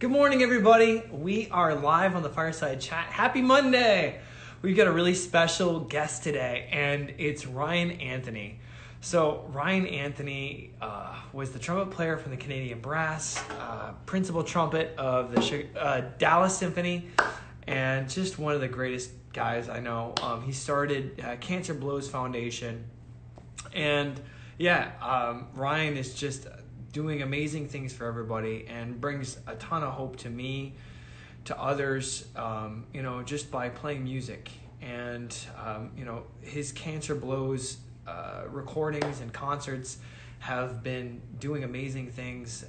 Good morning, everybody. We are live on the Fireside Chat. Happy Monday! We've got a really special guest today, and it's Ryan Anthony. So Ryan Anthony was the trumpet player from the Canadian Brass, Principal Trumpet of the Dallas Symphony, and just one of the greatest guys I know. He started Cancer Blows Foundation, and Ryan is just doing amazing things for everybody and brings a ton of hope to me, to others, just by playing music. And, his Cancer Blows recordings and concerts have been doing amazing things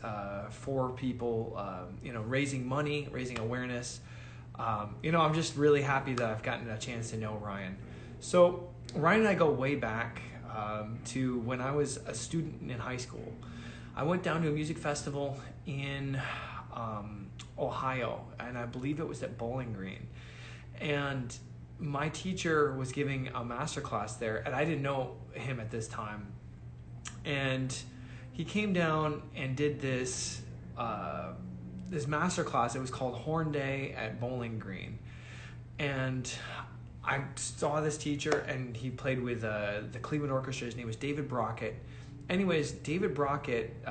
for people, raising money, raising awareness. I'm just really happy that I've gotten a chance to know Ryan. So Ryan and I go way back to when I was a student in high school. I went down to a music festival in Ohio, and I believe it was at Bowling Green. And my teacher was giving a master class there, and I didn't know him at this time. And he came down and did this master class. It was called Horn Day at Bowling Green. And I saw this teacher, and he played with the Cleveland Orchestra. His name was David Brockett. Anyways, David Brockett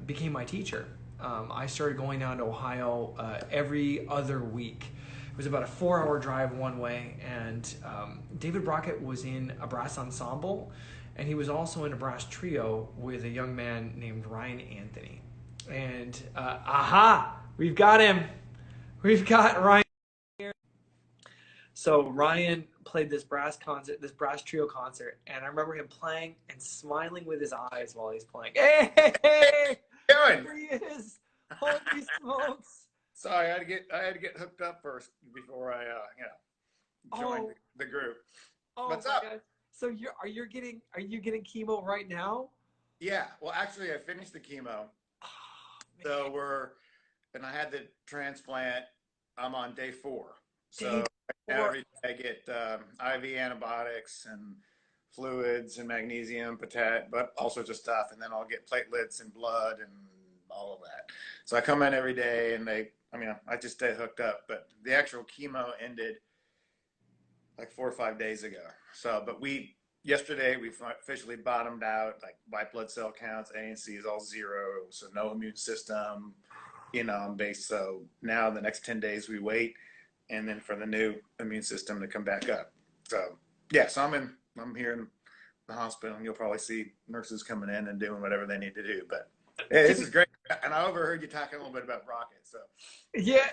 became my teacher. I started going down to Ohio every other week. It was about a 4-hour drive one way, and David Brockett was in a brass ensemble, and he was also in a brass trio with a young man named Ryan Anthony. And we've got him. We've got Ryan here. So Ryan played this brass trio concert, and I remember him playing and smiling with his eyes while he's playing. Hey, there he is! Holy smokes! Sorry, I had to get hooked up first before I joined the group. What's up? God. So are you getting chemo right now? Yeah. Well, actually, I finished the chemo. And I had the transplant. I'm on day 4. So every day I get IV antibiotics and fluids and magnesium, potat, but all sorts of stuff. And then I'll get platelets and blood and all of that. So I come in every day, and I just stay hooked up. But the actual chemo ended like 4 or 5 days ago. So, but yesterday we officially bottomed out, like white blood cell counts, ANC is all 0. So no immune system, base. So now the next 10 days we wait, and then for the new immune system to come back up. So yeah, so I'm here in the hospital, and you'll probably see nurses coming in and doing whatever they need to do. But hey, this is great. And I overheard you talking a little bit about Brockett. So yeah.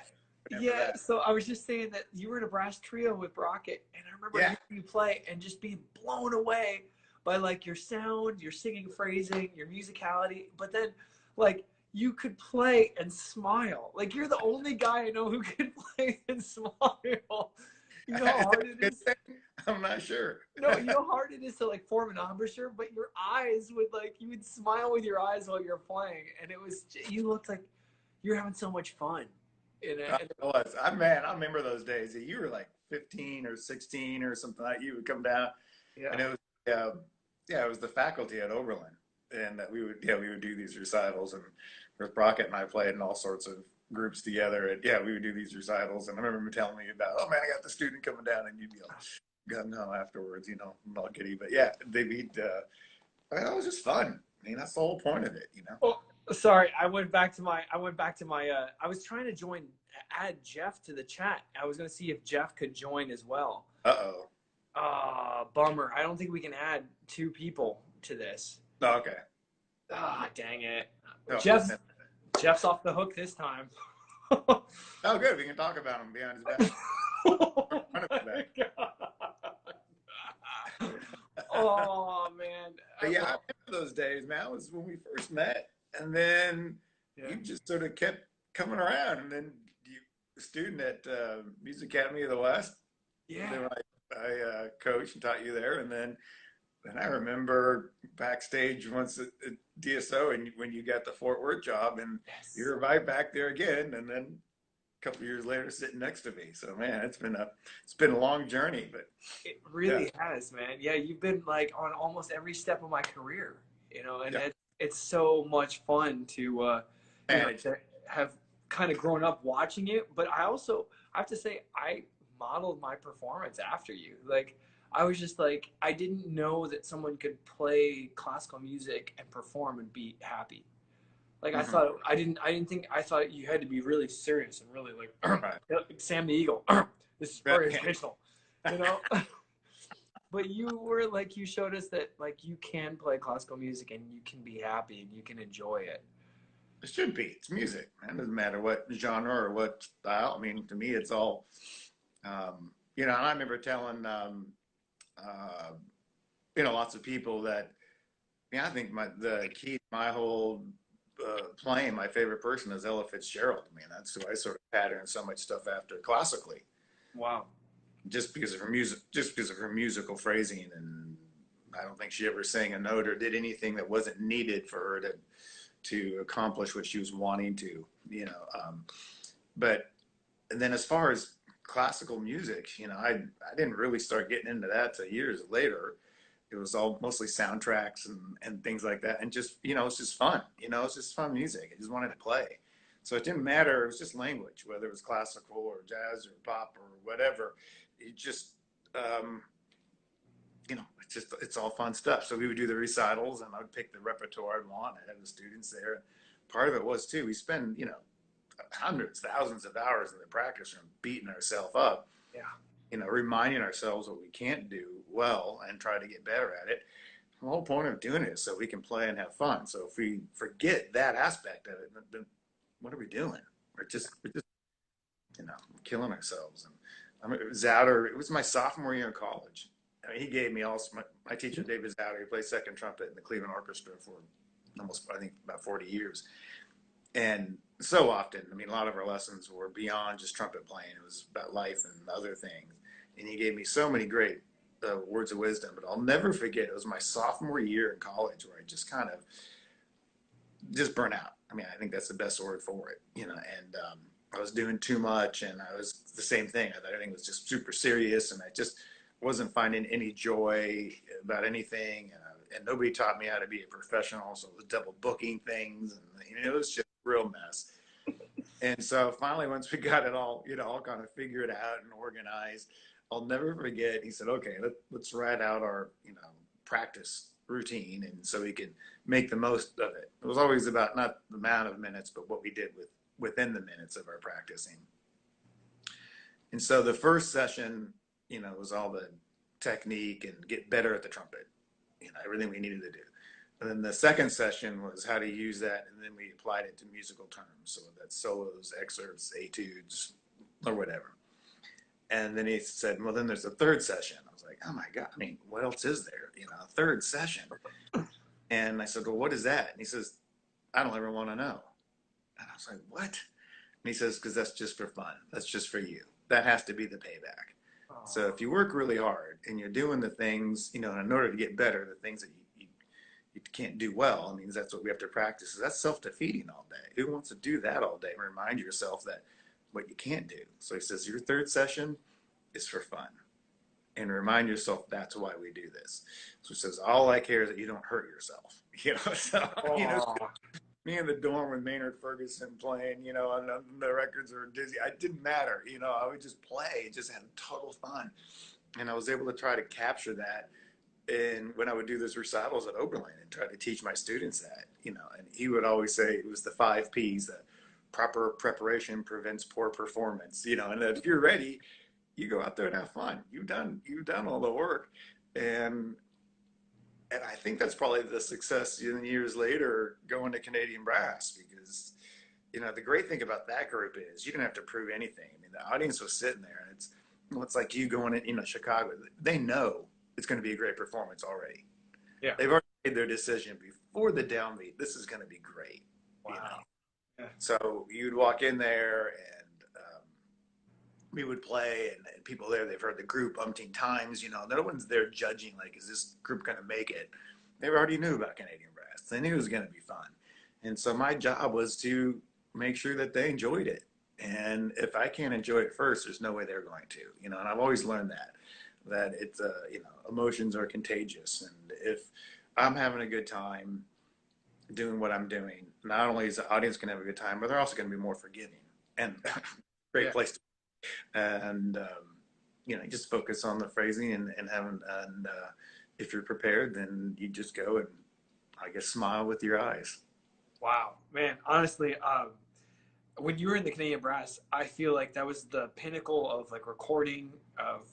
So I was just saying that you were in a brass trio with Brockett, and I remember hearing you play and just being blown away by like your sound, your singing, phrasing, your musicality. But then like you could play and smile. Like you're the only guy I know who could play and smile. You know how hard it is? I'm not sure. No, you know how hard it is to like form an embouchure, but your eyes you would smile with your eyes while you're playing, and you looked like you're having so much fun. I remember those days. You were like 15 or 16 or something like. You would come down, and it was it was the faculty at Oberlin, and that we would do these recitals, and with Brockett and I played in all sorts of groups together, and we would do these recitals. And I remember him telling me about, oh man, I got the student coming down, and you'd be like, no, afterwards, I'm all giddy. But yeah, that was just fun. That's the whole point of it, Oh, sorry, I was trying to add Jeff to the chat. I was going to see if Jeff could join as well. Bummer. I don't think we can add 2 people to this. Oh, okay. Dang it. Oh, Jeff's off the hook this time. Oh, good. We can talk about him behind his back. Oh man. But yeah, I remember those days, man. It was when we first met, and then you just sort of kept coming around, and then a student at Music Academy of the West. Yeah. I coached and taught you there, and then I remember backstage once at DSO, and when you got the Fort Worth job, and you were right back there again, and then a couple of years later sitting next to me. So man, it's been a long journey, but it really has, man. Yeah, you've been like on almost every step of my career, and it's so much fun to to have kind of grown up watching it, but I have to say I modeled my performance after you. Like I was just like I didn't know that someone could play classical music and perform and be happy. Like Mm-hmm. I didn't think I thought you had to be really serious and really like Right. Sam the Eagle. This is very educational, you know. But you were like you showed us that like you can play classical music and you can be happy and you can enjoy it. It should be. It's music, man. It doesn't matter what genre or what style. I mean, to me, it's all, you know, and I remember telling, uh, you know, lots of people that, yeah, I think the key to my whole playing, my favorite person is Ella Fitzgerald. I mean, that's who I sort of pattern so much stuff after classically, Wow. just because of her music, just because of her musical phrasing. And I don't think she ever sang a note or did anything that wasn't needed for her to accomplish what she was wanting to, you know. But and then as far as classical music, you know, I didn't really start getting into that till years later. It was all mostly soundtracks and things like that. And just, you know, it's just fun. You know, it's just fun music. I just wanted to play. So it didn't matter. It was just language, whether it was classical or jazz or pop or whatever. It just, you know, it's all fun stuff. So we would do the recitals and I would pick the repertoire I'd want. I had the students there. Part of it was too, we spend, you know, hundreds, thousands of hours in the practice room beating ourselves up, Yeah. you know, reminding ourselves what we can't do well and try to get better at it. The whole point of doing it is so we can play and have fun. So if we forget that aspect of it, then what are we doing? We're just, you know, killing ourselves. And I mean, Zouder, it was my sophomore year in college. I mean, he gave me all my teacher, David Zouder, he played second trumpet in the Cleveland Orchestra for almost, I think, about 40 years. And so often, I mean, a lot of our lessons were beyond just trumpet playing. It was about life and other things. And he gave me so many great words of wisdom. But I'll never forget, it was my sophomore year in college where I just kind of just burnt out. I mean, I think that's the best word for it, you know. And I was doing too much, and I was the same thing. I thought everything was just super serious, and I just wasn't finding any joy about anything. And nobody taught me how to be a professional, so it was double booking things, and you know, it was just a real mess. And so finally, once we got it all, you know, all kind of figured out and organized, I'll never forget. He said, "Okay, let's write out our, you know, practice routine, and so we can make the most of it." It was always about not the amount of minutes, but what we did within the minutes of our practicing. And so the first session, you know, was all the technique and get better at the trumpet, you know, everything we needed to do. And then the second session was how to use that, and then we applied it to musical terms. So that's solos, excerpts, etudes, or whatever. And then he said, well, then there's a third session. I was like, oh my God, I mean, what else is there? You know, a third session. And I said, well, what is that? And he says, I don't ever want to know. And I was like, what? And he says, because that's just for fun. That's just for you. That has to be the payback. So if you work really hard and you're doing the things, you know, in order to get better, the things that you can't do well, I mean, that's what we have to practice. So that's self-defeating all day. Who wants to do that all day? Remind yourself that what you can't do. So he says, your third session is for fun. And remind yourself that's why we do this. So he says, all I care is that you don't hurt yourself. You know, so, you know, me in the dorm with Maynard Ferguson playing, you know, and the records are dizzy. It didn't matter, you know, I would just play, just had total fun. And I was able to try to capture that. And when I would do those recitals at Oberlin and try to teach my students that, you know, and he would always say it was the 5 Ps, that proper preparation prevents poor performance, you know, and that if you're ready, you go out there and have fun. You've done all the work. And I think that's probably the success in years later going to Canadian Brass, because, you know, the great thing about that group is you didn't have to prove anything. I mean, the audience was sitting there, and it's like you going in, you know, Chicago. They know it's going to be a great performance already. Yeah. They've already made their decision before the downbeat. This is going to be great. Wow. You know? Yeah. So you'd walk in there and we would play, and people there, they've heard the group umpteen times, you know, no one's there judging, like, is this group going to make it? They already knew about Canadian Brass. They knew it was going to be fun. And so my job was to make sure that they enjoyed it. And if I can't enjoy it first, there's no way they're going to, you know, and I've always learned that it's, you know, emotions are contagious. And if I'm having a good time doing what I'm doing, not only is the audience going to have a good time, but they're also going to be more forgiving and great Yeah. place to and you know, just focus on the phrasing and having if you're prepared, then you just go and I guess smile with your eyes. Wow, man. Honestly, when you were in the Canadian brass, I feel like that was the pinnacle of like recording of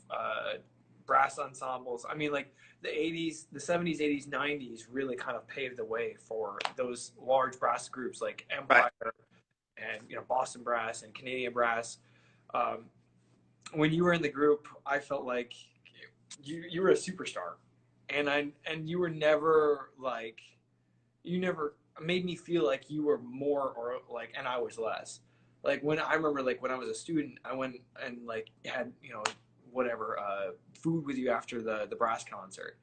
brass ensembles. I mean, like the '80s, the '70s, '80s, '90s really kind of paved the way for those large brass groups like Right. Empire and Boston Brass and Canadian Brass. Um, when you were in the group, I felt like you were a superstar, and you were never like you never made me feel like you were more or like and I was less. Like when I remember like when I was a student, I went and like had whatever food with you after the brass concert,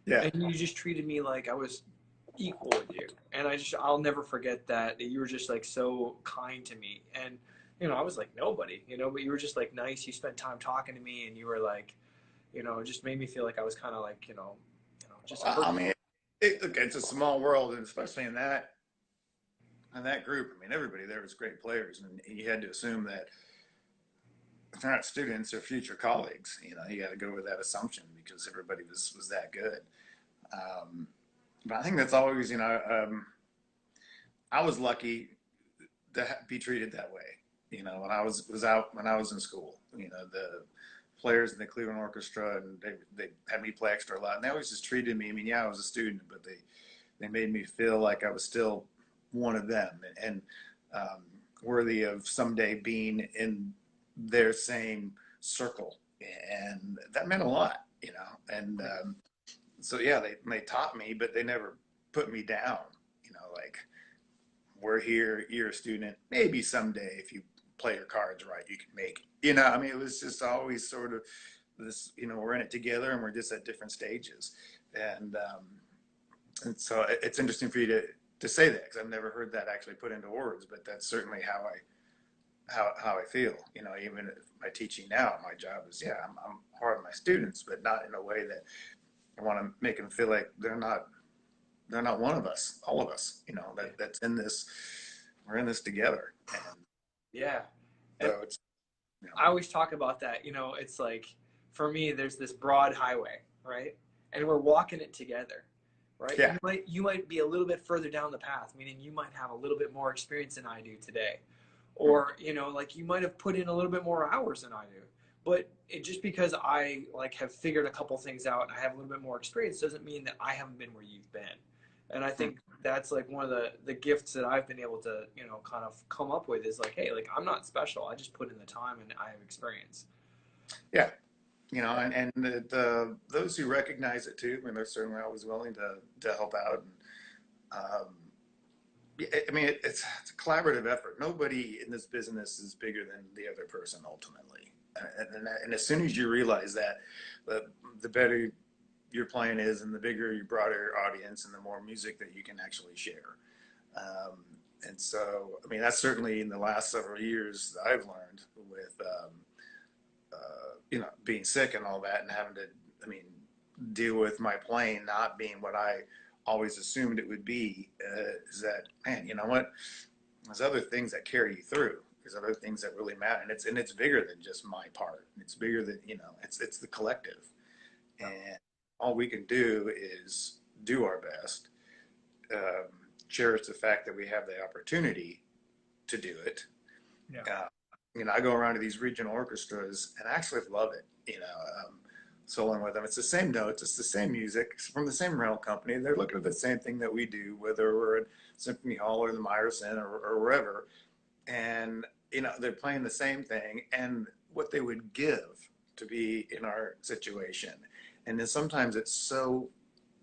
Yeah. and you just treated me like I was equal with you, and I'll never forget that you were just like so kind to me, and I was like nobody, but you were just like nice. You spent time talking to me, and you were like, it just made me feel like I was kind of like just a I person. mean, look, it's a small world, and especially in that group. I mean, everybody there was great players, and you had to assume that if they're not students, they're future colleagues. You know, you got to go with that assumption because everybody was that good. Um, but I think that's always, I was lucky to be treated that way. You know, when I when I was in school, the players in the Cleveland Orchestra, and they had me play extra a lot, and they always just treated me. I mean, yeah, I was a student, but they made me feel like I was still one of them and worthy of someday being in their same circle, and that meant a lot, And so yeah, they taught me, but they never put me down. Like we're here, you're a student. Maybe someday, if you play your cards right, you can make it. I mean, it was just always sort of this. We're in it together, and we're just at different stages. And so it's interesting for you to say that because I've never heard that actually put into words, but that's certainly how I feel. Even my teaching now, my job is I'm hard on my students, but not in a way that I want to make them feel like they're not one of us, all of us. That's in this. We're in this together, and Yeah. And so it's I always talk about that. It's like for me, there's this broad highway, right? And we're walking it together, right? yeah, You might be a little bit further down the path, meaning you might have a little bit more experience than I do today, or like you might have put in a little bit more hours than I do. But just because I like have figured a couple things out and I have a little bit more experience doesn't mean that I haven't been where you've been. And I think that's like one of the gifts that I've been able to kind of come up with is like, hey, like I'm not special. I just put in the time and I have experience. yeah. And those who recognize it too, I mean, they're certainly always willing to help out. And I mean, it's a collaborative effort. Nobody in this business is bigger than the other person ultimately. And as soon as you realize that, the better your playing is, and the bigger your broader audience, and the more music that you can actually share. Um, and so, I mean, that's certainly in the last several years that I've learned with, being sick and all that, and having to, I mean, deal with my playing not being what I always assumed it would be. Is that, man, you know what? There's other things that carry you through. There's other things that really matter, and it's bigger than just my part. It's bigger than it's the collective, and all we can do is do our best, um, cherish the fact that we have the opportunity to do it. Yeah. I go around to these regional orchestras and I actually love it. Soloing with them, it's the same notes, it's the same music, it's from the same rental company. They're looking at the same thing that we do, whether we're at Symphony Hall or the Meyerson or wherever, and they're playing the same thing and what they would give to be in our situation. And then sometimes it's so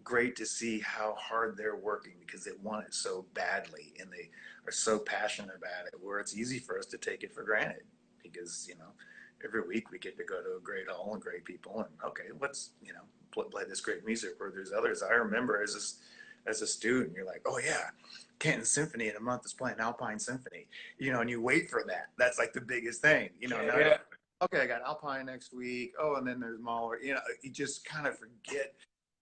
great to see how hard they're working because they want it so badly and they are so passionate about it, where it's easy for us to take it for granted because every week we get to go to a great hall and great people, and okay, let's play this great music. Where there's others I remember as a student, you're like, oh yeah, Canton Symphony in a month is playing Alpine Symphony, and you wait for that. That's like the biggest thing, now. Yeah. Okay, I got Alpine next week. Oh, and then there's Mahler. You just kind of forget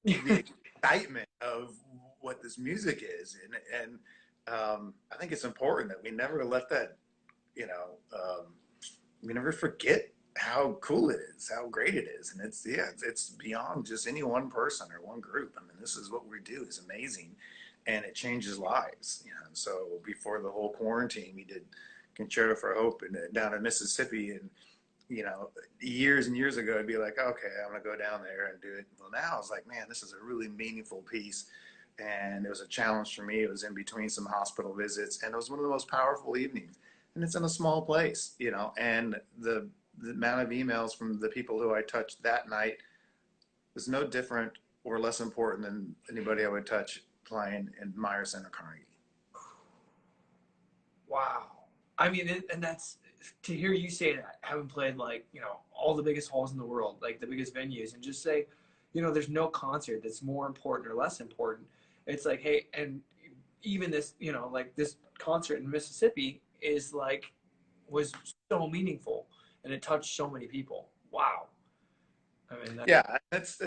the excitement of what this music is. And I think it's important that we never let that, you know, we never forget how cool it is, how great it is. And it's beyond just any one person or one group. I mean, this is what we do is amazing, and it changes lives. You know, so before the whole quarantine, we did Concerto for Hope down in Mississippi, and you know, years and years ago, I'd be like, okay, I'm gonna go down there and do it. Well, now I was like, man, this is a really meaningful piece, and it was a challenge for me. It was in between some hospital visits, and it was one of the most powerful evenings. And it's in a small place, you know, and the amount of emails from the people who I touched that night was no different or less important than anybody I would touch playing in Meyerson or Carnegie. Wow. I mean, and that's, to hear you say that, having played like, you know, all the biggest halls in the world, like the biggest venues, and just say, you know, there's no concert that's more important or less important. It's like, hey, and even this, you know, like this concert in Mississippi is like, was so meaningful, and it touched so many people. Wow. I mean, Yeah, that's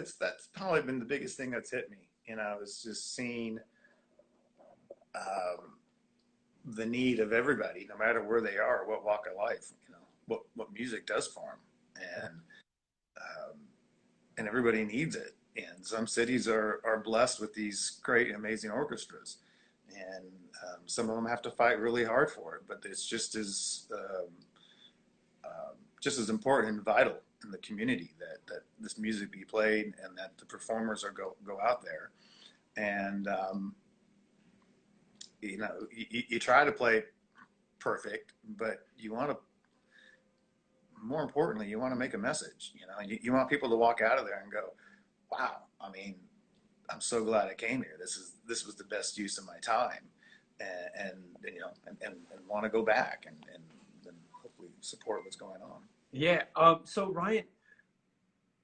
probably been the biggest thing that's hit me. You know, is just seeing um, the need of everybody, no matter where they are, what walk of life. You know, what music does for them, um, and everybody needs it. And some cities are blessed with these great, amazing orchestras, and some of them have to fight really hard for it. But it's just as important and vital in the community that this music be played and that the performers go out there. And you know, you try to play perfect, but you want to, more importantly, you want to make a message. You know, you want people to walk out of there and go, wow, I mean, I'm so glad I came here. This was the best use of my time, and you know, and want to go back and hopefully support what's going on. yeah. So Ryan,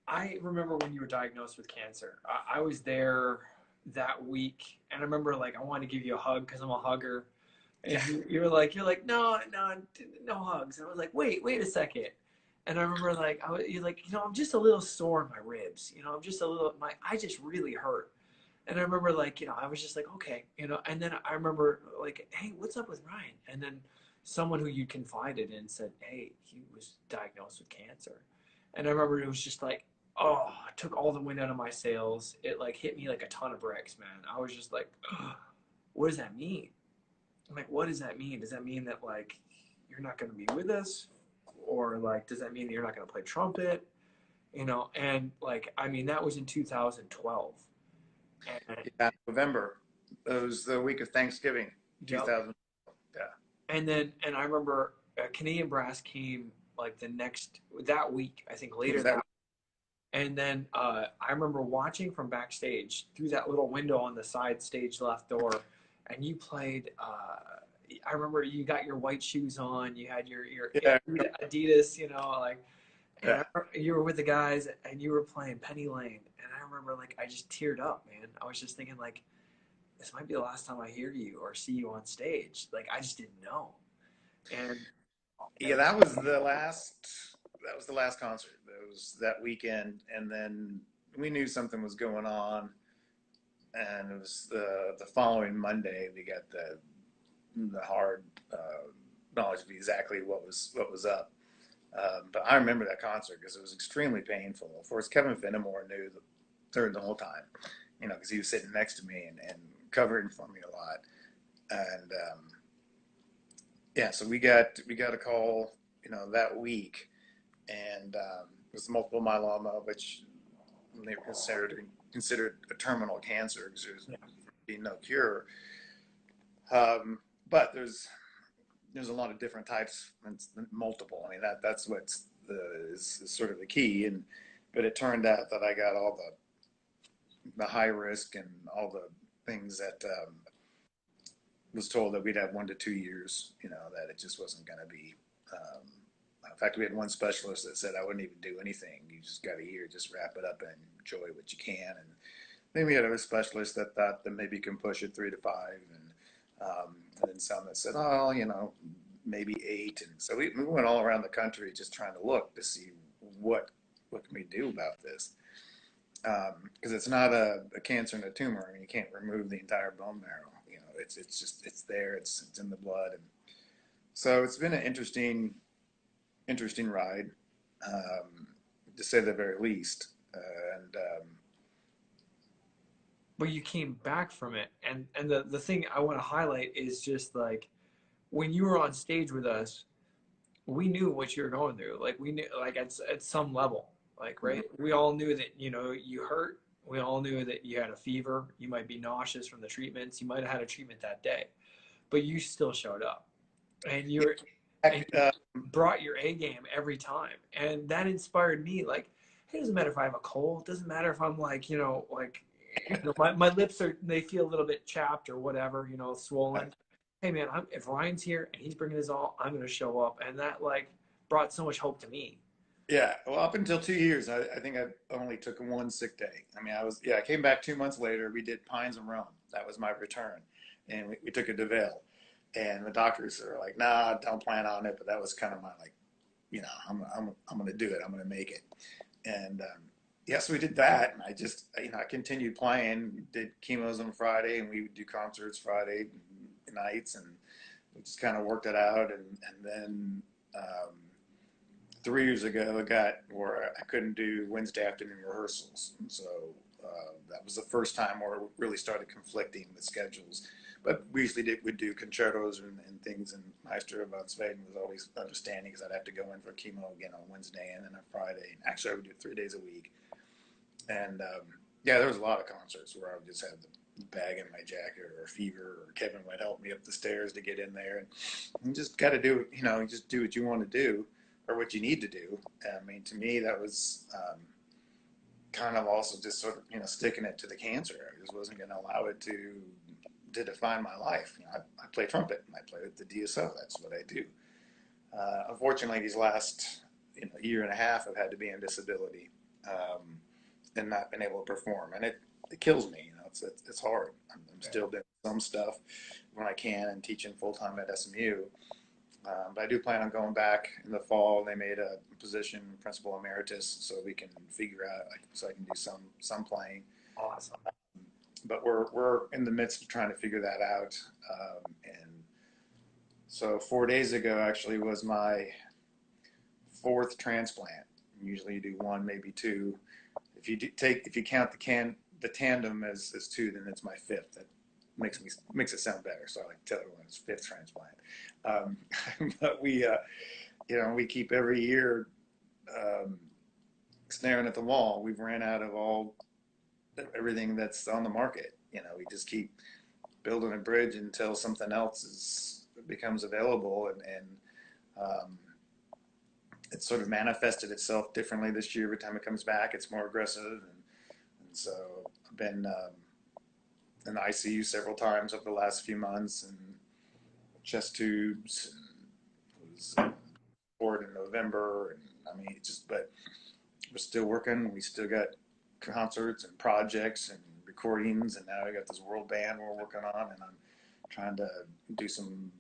I remember when you were diagnosed with cancer. I was there that week, and I remember like I wanted to give you a hug because I'm a hugger, and Yeah. you're like, no, no, no hugs. And I was like, wait a second. And I remember like you're like, you know, I'm just a little sore in my ribs. You know, I'm just a little, I just really hurt. And I remember like, you know, I was just like, okay, you know. And then I remember like, hey, what's up with Ryan? And then someone who you confided in said, hey, he was diagnosed with cancer. And I remember it was just like, oh, it took all the wind out of my sails. It like hit me like a ton of bricks, man. I was just like, oh, what does that mean? I'm like, what does that mean? Does that mean that like you're not going to be with us? Or like, does that mean that you're not going to play trumpet? You know, and like, I mean, that was in 2012. And, Yeah, November. It was the week of Thanksgiving, yep. 2000. Yeah. And I remember Canadian Brass came like that week, I think later that. And then I remember watching from backstage through that little window on the side stage left door, and you played. I remember you got your white shoes on. You had your Yeah. Adidas, you know, like. And Yeah. you were with the guys, and you were playing Penny Lane, and I remember like I just teared up, man. I was just thinking like, this might be the last time I hear you or see you on stage. Like I just didn't know. And Yeah, that was the last. That was the last concert. That was that weekend, and then we knew something was going on, and it was the following Monday we got the hard knowledge of exactly what was up. But I remember that concert because it was extremely painful. Of course, Kevin Finnemore knew the whole time, you know, because he was sitting next to me and covering for me a lot. And yeah, so we got a call, you know, that week, and it was multiple myeloma, which they were considered a terminal cancer because there's been no cure. But there's a lot of different types, and multiple. I mean, that's what's is sort of the key. And but it turned out that I got all the high risk and all the things that was told that we'd have 1 to 2 years. You know, that it just wasn't going to be. In fact, we had one specialist that said I wouldn't even do anything. You just got a year, just wrap it up and enjoy what you can. And then we had a specialist that thought that maybe you can push it 3 to 5, and then some that said, oh, you know, maybe 8. And so we went all around the country just trying to look to see what can we do about this. because it's not a cancer and a tumor. I mean, you can't remove the entire bone marrow. You know, it's just it's there. It's in the blood, and so it's been an interesting ride, to say the very least. And But you came back from it, and the thing I want to highlight is just like when you were on stage with us, we knew what you were going through. Like we knew, like at some level, like right, we all knew that you hurt. We all knew that you had a fever. You might be nauseous from the treatments. You might have had a treatment that day, but you still showed up, and you uh, brought your A game every time, and that inspired me. Like, it doesn't matter if I have a cold. It doesn't matter if I'm like my lips they feel a little bit chapped or whatever, swollen. Hey man, if Ryan's here and he's bringing his all, I'm gonna show up, and that like brought so much hope to me. yeah, well, up until 2 years, I think I only took one sick day. I mean, I came back 2 months later. We did Pines and Rome. That was my return, and we took it to Vail. And the doctors are like, nah, don't plan on it. But that was kind of my like, I'm going to do it. I'm going to make it. And yes, we did that. And I just, I continued playing, did chemos on Friday, and we would do concerts Friday nights. And we just kind of worked it out. And then 3 years ago, it got where I couldn't do Wednesday afternoon rehearsals. And so that was the first time where it really started conflicting with schedules. But we usually would do concertos and things, and Maestro von Sweden was always understanding because I'd have to go in for chemo again on Wednesday and then on Friday. And actually, I would do it 3 days a week. And yeah, there was a lot of concerts where I would just have the bag in my jacket or a fever, or Kevin would help me up the stairs to get in there. And you just got to do, you just do what you want to do or what you need to do. I mean, to me, that was kind of also just sort of, sticking it to the cancer. I just wasn't going to allow it to define my life. I play trumpet and I play with the DSO. That's what I do. Unfortunately, these last year and a half, I've had to be on disability and not been able to perform, and it kills me. It's hard. I'm still doing some stuff when I can and teaching full time at SMU. But I do plan on going back in the fall. They made a position principal emeritus, so we can figure out so I can do some playing. Awesome. But we're in the midst of trying to figure that out. And so 4 days ago actually was my fourth transplant. Usually you do one, maybe two. If you count the tandem as two, then it's my fifth. That makes it sound better. So I like to tell everyone it's fifth transplant. But we keep every year staring at the wall. We've ran out of everything that's on the market. We just keep building a bridge until something else becomes available, and it's sort of manifested itself differently this year. Every time it comes back, it's more aggressive, and so I've been in the ICU several times over the last few months, and chest tubes, and was poured in November, and I mean, but we're still working. We still got concerts and projects and recordings, and now I got this world band we're working on, and I'm trying to do some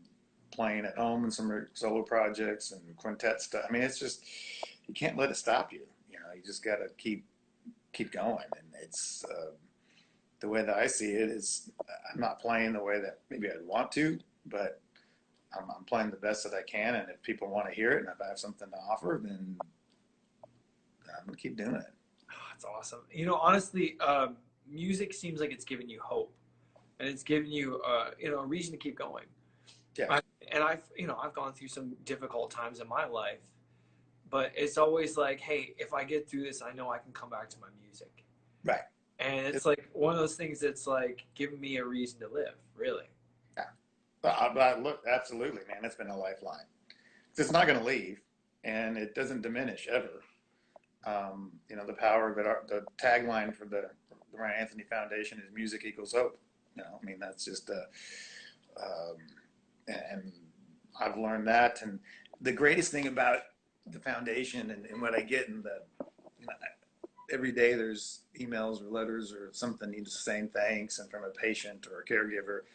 playing at home and some solo projects and quintet stuff. I mean, it's just, you can't let it stop you. You just got to keep going, and it's the way that I see it is I'm not playing the way that maybe I'd want to, but I'm playing the best that I can, and if people want to hear it and if I have something to offer, then I'm gonna keep doing it. That's awesome. Honestly, music seems like it's giving you hope, and it's giving you, a reason to keep going. Yeah. I've gone through some difficult times in my life, but it's always like, hey, if I get through this, I know I can come back to my music. Right. And it's like one of those things that's like giving me a reason to live, really. Yeah. But look, absolutely, man, it's been a lifeline. It's not going to leave, and it doesn't diminish ever. The power of it. The tagline for the Ryan Anthony Foundation is "Music equals hope." I mean, that's just and I've learned that. And the greatest thing about the foundation and what I get in every day there's emails or letters or something just saying thanks and from a patient or a caregiver.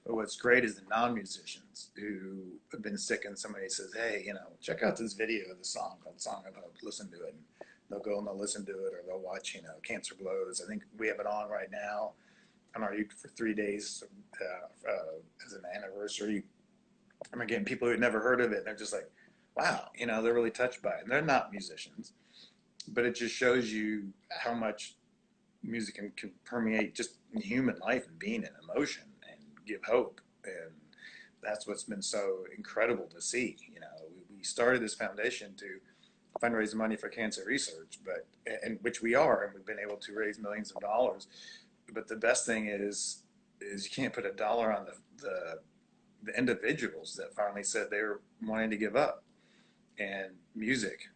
But what's great is the non-musicians who have been sick and somebody says, hey, check out this video of the song called Song of Hope, listen to it. And they'll go and they'll listen to it, or they'll watch, Cancer Blows. I think we have it on right now on our YouTube for 3 days as an anniversary. I'm getting people who'd never heard of it. And they're just like, wow, they're really touched by it. And they're not musicians, but it just shows you how much music can permeate just human life and being and emotion and give hope. And that's what's been so incredible to see. We started this foundation to fundraise money for cancer research, and which we are, and we've been able to raise millions of dollars. But the best thing is you can't put a dollar on the individuals that finally said they were wanting to give up. And music,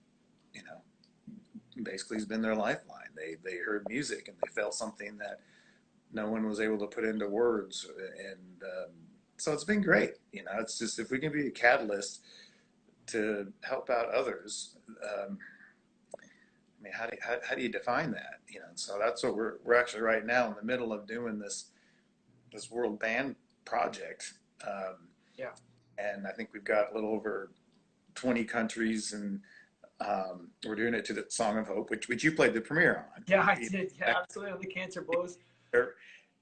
basically has been their lifeline. They heard music and they felt something that no one was able to put into words. And so it's been great. It's just, if we can be a catalyst to help out others, how do you define that? So that's what we're actually right now in the middle of doing this world band project. Yeah. And I think we've got a little over 20 countries, and we're doing it to the Song of Hope, which you played the premiere on. Yeah, I did. Yeah, absolutely. The Cancer Blows.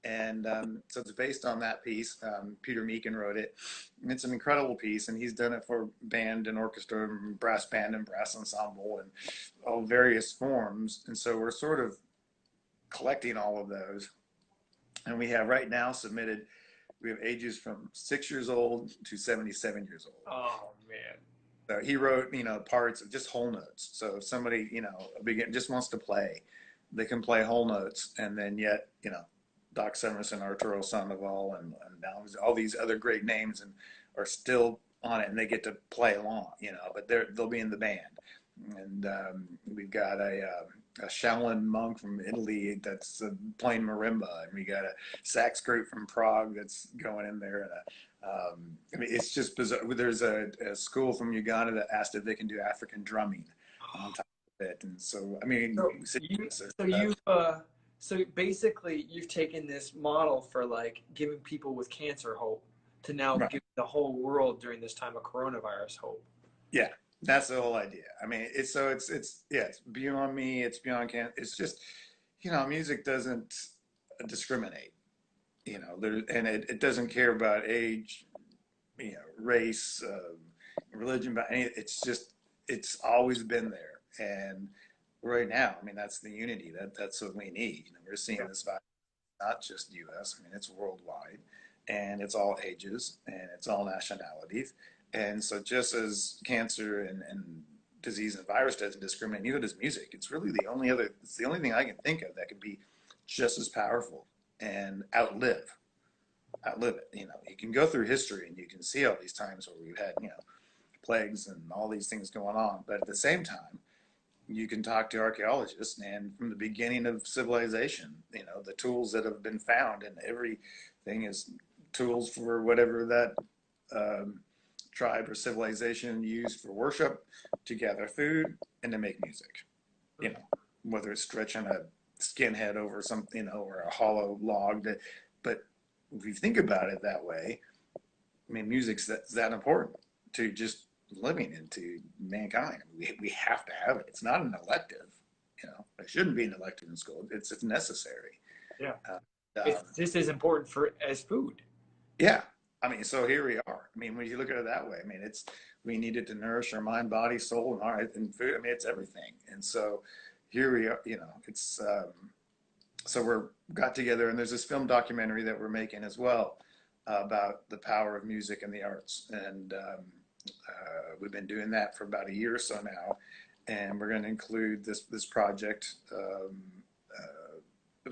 And so it's based on that piece. Peter Meakin wrote it. And it's an incredible piece, and he's done it for band and orchestra and brass band and brass ensemble and all various forms. And so we're sort of collecting all of those. And we have right now submitted, we have ages from 6 years old to 77 years old. Oh, man. So he wrote, parts of just whole notes. So if somebody, just wants to play, they can play whole notes, and then yet, Doc Severson, Arturo Sandoval, and now all these other great names and are still on it, and they get to play along, but they'll be in the band. And we've got a Shaolin monk from Italy that's playing marimba, and we got a sax group from Prague that's going in there. And it's just bizarre. There's a school from Uganda that asked if they can do African drumming on top of it, and so so basically you've taken this model for like giving people with cancer hope to now give the whole world during this time of coronavirus hope. Yeah. That's the whole idea. It's beyond me. It's beyond it's just, music doesn't discriminate, and it doesn't care about age, race, religion, but it's always been there. And right now, that's the unity that's what we need. We're seeing this virus, not just U.S. It's worldwide, and it's all ages, and it's all nationalities. And so just as cancer and disease and virus doesn't discriminate, neither does music. It's really the only thing I can think of that could be just as powerful and outlive it. You can go through history and you can see all these times where we've had, plagues and all these things going on. But at the same time, you can talk to archaeologists, and from the beginning of civilization, the tools that have been found, and everything is tools for whatever that tribe or civilization used for worship, to gather food, and to make music. Whether it's stretching a skinhead over something, or a hollow log. But if you think about it that way, music's that important to just living into mankind. We have to have it. It's not an elective. It shouldn't be an elective in school. It's necessary. Yeah. It's just as important as food. Yeah. So here we are. When you look at it that way, we need it to nourish our mind, body, soul, and food. It's everything. And so here we are, it's, so we're got together, and there's this film documentary that we're making as well about the power of music and the arts. And we've been doing that for about a year or so now. And we're going to include this project,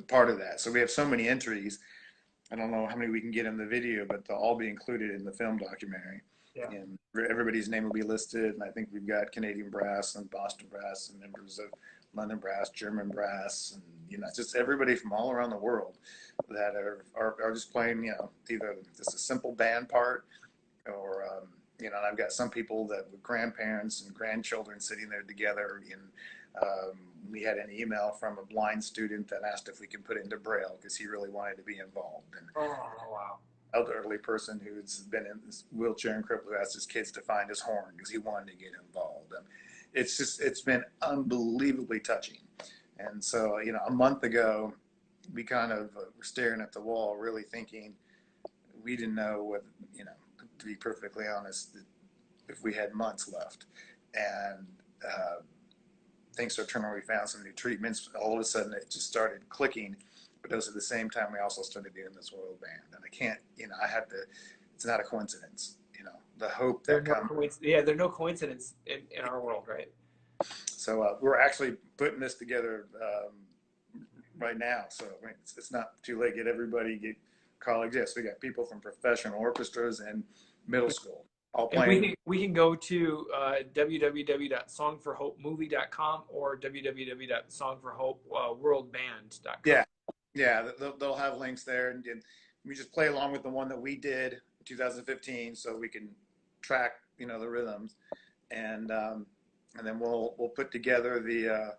part of that. So we have so many entries. I don't know how many we can get in the video, but they'll all be included in the film documentary. Yeah. And everybody's name will be listed. And I think we've got Canadian brass and Boston brass and members of London brass, German brass, and just everybody from all around the world that are just playing, either just a simple band part, or and I've got some people that with grandparents and grandchildren sitting there together. We had an email from a blind student that asked if we could put it into Braille because he really wanted to be involved. And wow. Elderly person who's been in this wheelchair and crippled, who asked his kids to find his horn because he wanted to get involved. it's been unbelievably touching. And so, a month ago, we kind of were staring at the wall, really thinking we didn't know what, to be perfectly honest, if we had months left. And thanks to our turnaround, we found some new treatments. All of a sudden, it just started clicking. But it was at the same time we also started doing this world band. And I can't, I had to, it's not a coincidence, the hope that comes. Yeah, there's no coincidence in our world, right? So we're actually putting this together right now. So it's not too late. Get colleagues. Yes, we got people from professional orchestras and middle school all playing. And we can go to www.songforhopemovie.com or www.songforhopeworldband.com. Yeah, they'll have links there, and we just play along with the one that we did in 2015, so we can track, the rhythms, and then we'll put together the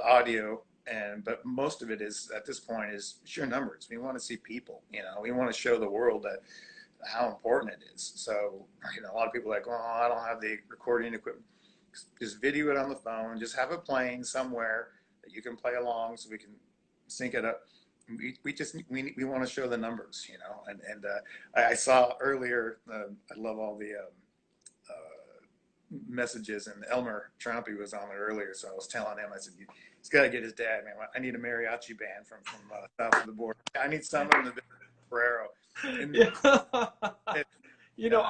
audio, but most of it is at this point is sheer numbers. We want to see people, we want to show the world that how important it is. So, a lot of people are like, well, I don't have the recording equipment. Just video it on the phone. Just have it playing somewhere that you can play along, so we can sync it up. We want to show the numbers, and I saw earlier, I love all the messages, and Elmer Trumpet was on there earlier, so I was telling him, I said, he's got to get his dad, man. I need a mariachi band from south of the border. I need someone in the Ferrero.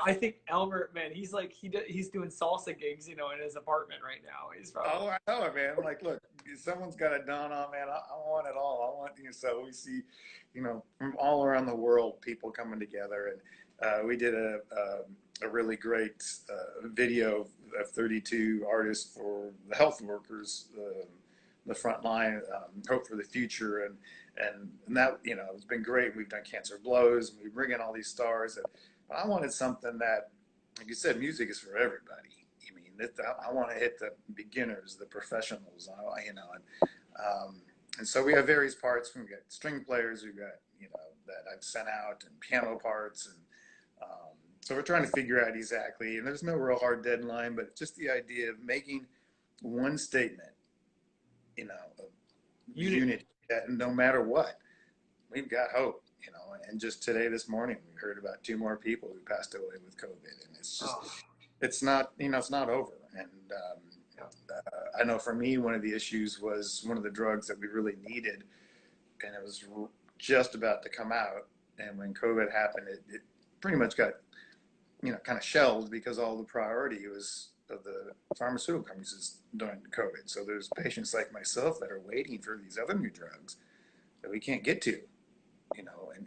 I think Elmer, man, he's like he's doing salsa gigs, in his apartment right now. He's probably. Oh, I know it, man. I'm like, look, someone's got it done on, man. I want it all. I want so we see, from all around the world, people coming together, and we did a really great video of 32 artists for the health workers, the front line, hope for the future, and that it's been great. We've done Cancer Blows, and we bring in all these stars, but I wanted something that, like you said, music is for everybody. I want to hit the beginners, the professionals, and so we have various parts. We've got string players, we've got that I've sent out, and piano parts, and so we're trying to figure out exactly. And there's no real hard deadline, but just the idea of making one statement, of unity, that no matter what, we've got hope. And just this morning, we heard about 2 more people who passed away with COVID, and it's just. It's not, it's not over. And I know for me, one of the issues was one of the drugs that we really needed, and it was just about to come out. And when COVID happened, it pretty much got, kind of shelved because all the priority was of the pharmaceutical companies during COVID. So there's patients like myself that are waiting for these other new drugs that we can't get to,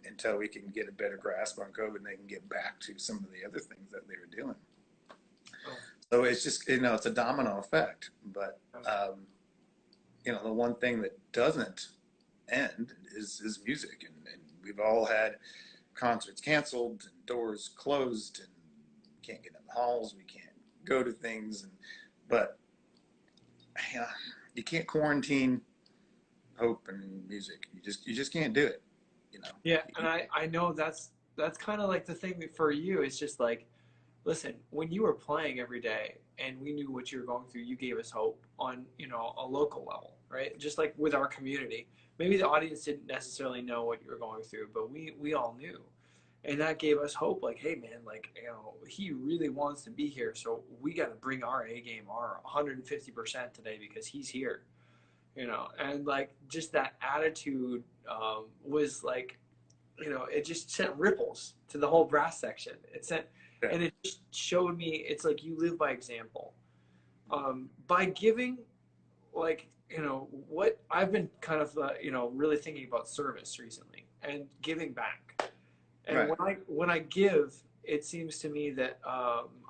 until we can get a better grasp on COVID and they can get back to some of the other things that they were doing. So it's just, it's a domino effect. But, the one thing that doesn't end is music. And we've all had concerts canceled and doors closed, and can't get in the halls. We can't go to things. But you can't quarantine hope and music. You just can't do it. Yeah, and I know that's kind of like the thing for you. It's just like, listen, when you were playing every day and we knew what you were going through, you gave us hope on, a local level, right? Just like with our community. Maybe the audience didn't necessarily know what you were going through, but we all knew. And that gave us hope, like, hey, man, he really wants to be here. So we got to bring our A game, our 150% today because he's here, and like just that attitude was like, it just sent ripples to the whole brass section. It sent. And it just showed me, it's like you live by example. By giving, like, what I've been kind of, really thinking about service recently and giving back. And when I give, it seems to me that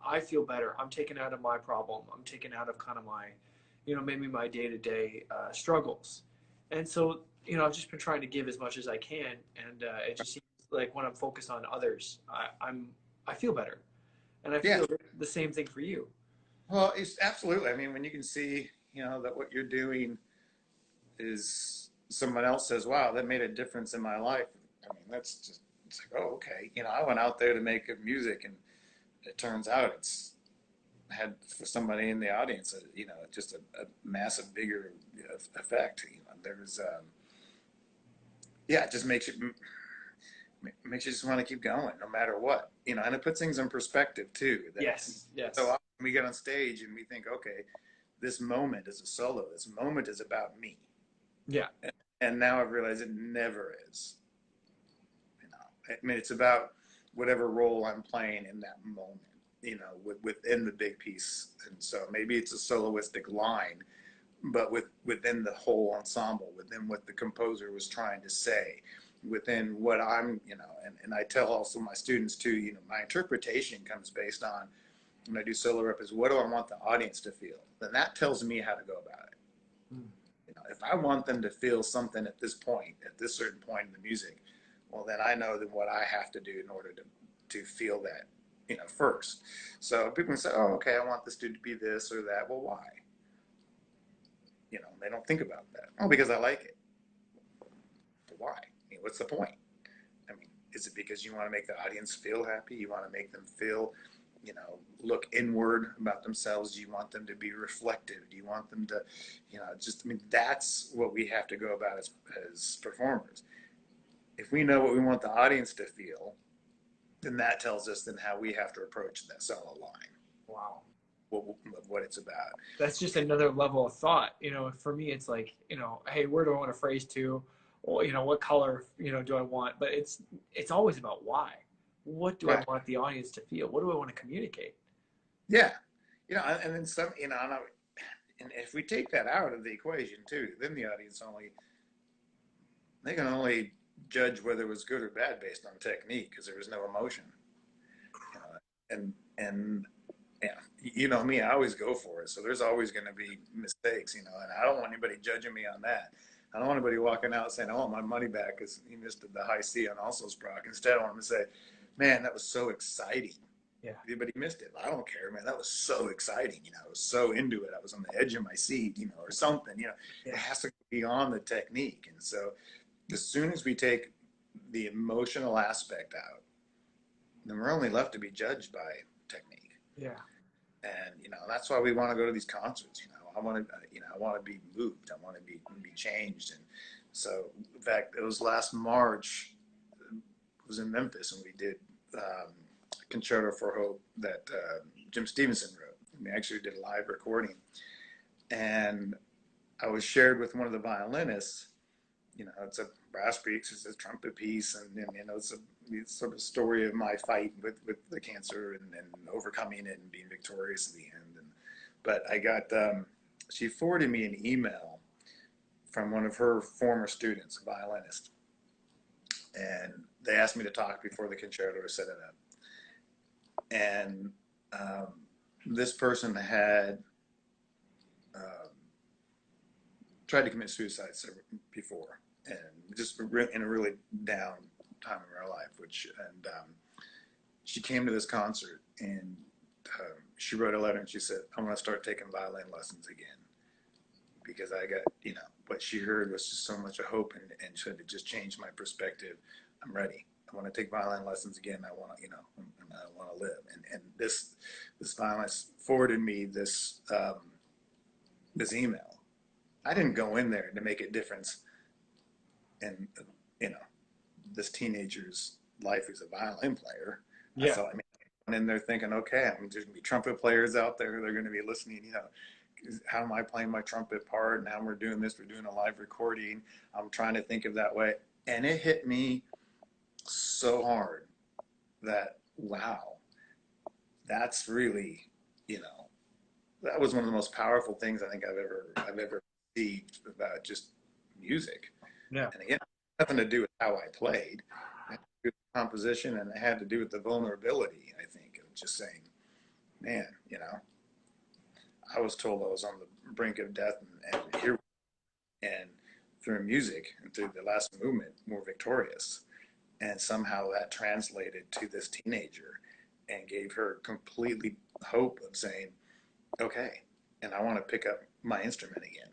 I feel better. I'm taken out of my problem. I'm taken out of kind of my, maybe my day-to-day struggles. And so, I've just been trying to give as much as I can. And it just seems like when I'm focused on others, I feel better. And I feel the same thing for you. Well, it's absolutely. I mean, when you can see, that what you're doing is someone else says, wow, that made a difference in my life. I mean, that's just, it's like, oh, okay. I went out there to make good music, and it turns out it's had for somebody in the audience, just a massive, bigger effect. There's, yeah, it just makes you just want to keep going no matter what, and it puts things in perspective too. That Yes, so yes. often we get on stage and we think, okay, this moment is a solo. This moment is about me. Yeah. And now I've realized it never is. I mean, it's about whatever role I'm playing in that moment, within the big piece. And so maybe it's a soloistic line, but within the whole ensemble, within what the composer was trying to say, within what I'm, and I tell also my students too, my interpretation comes based on when I do solo rep is what do I want the audience to feel? Then that tells me how to go about it. Mm. If I want them to feel something at this point, at this certain point in the music, well, then I know that what I have to do in order to feel that, first. So people can say, oh, okay, I want this dude to be this or that. Well, why? They don't think about that. Oh, because I like it. But why? I mean, what's the point? I mean, is it because you want to make the audience feel happy? You want to make them feel, look inward about themselves? Do you want them to be reflective? Do you want them to, I mean, that's what we have to go about as performers. If we know what we want the audience to feel, then that tells us then how we have to approach that solo line. Wow. What it's about. That's just another level of thought. For me, it's like, hey, where do I want to phrase to? Well, what color, do I want? But it's always about why. What do I Right. want the audience to feel? What do I want to communicate? Yeah. And then some, and if we take that out of the equation too, then the audience they can only judge whether it was good or bad based on technique because there was no emotion. And yeah, me, I always go for it. So there's always going to be mistakes, and I don't want anybody judging me on that. I don't want anybody walking out saying, "I want my money back because he missed the high C on also Sprock." Instead, I want them to say, "Man, that was so exciting." Yeah. But he missed it. I don't care, man. That was so exciting. I was so into it. I was on the edge of my seat, or something. It Yeah. has to go beyond the technique. And so, as soon as we take the emotional aspect out, then we're only left to be judged by technique. Yeah. And that's why we want to go to these concerts. I want to, I want to be moved. I want to be changed. And so, in fact, it was last March. It was in Memphis, and we did Concerto for Hope that Jim Stevenson wrote. We actually did a live recording, and I was shared with one of the violinists. It's a brass piece, it's a trumpet piece, and it's sort of story of my fight with the cancer and overcoming it and being victorious in the end. But I got, she forwarded me an email from one of her former students, a violinist, and they asked me to talk before the concerto to set it up. And this person had tried to commit suicide before, and just in a really down time of our life. And she came to this concert, and she wrote a letter, and she said, "I want to start taking violin lessons again because I got, what she heard was just so much of hope, and said it just changed my perspective. I'm ready. I want to take violin lessons again. I want to, I want to live." And this violinist forwarded me this email. I didn't go in there to make a difference in, this teenager's life as a violin player. I Yeah. thought, I went in there thinking, okay, there's going to be trumpet players out there. They're going to be listening, how am I playing my trumpet part? And how we're doing this, we're doing a live recording. I'm trying to think of that way. And it hit me so hard that, wow, that's really, that was one of the most powerful things I think I've ever received about just music. Yeah. And again, nothing to do with how I played. It had to do with composition, and it had to do with the vulnerability, I think, of just saying, man, I was told I was on the brink of death, and here, and through music and through the last movement, we're victorious. And somehow that translated to this teenager and gave her completely hope of saying, okay, and I want to pick up my instrument again.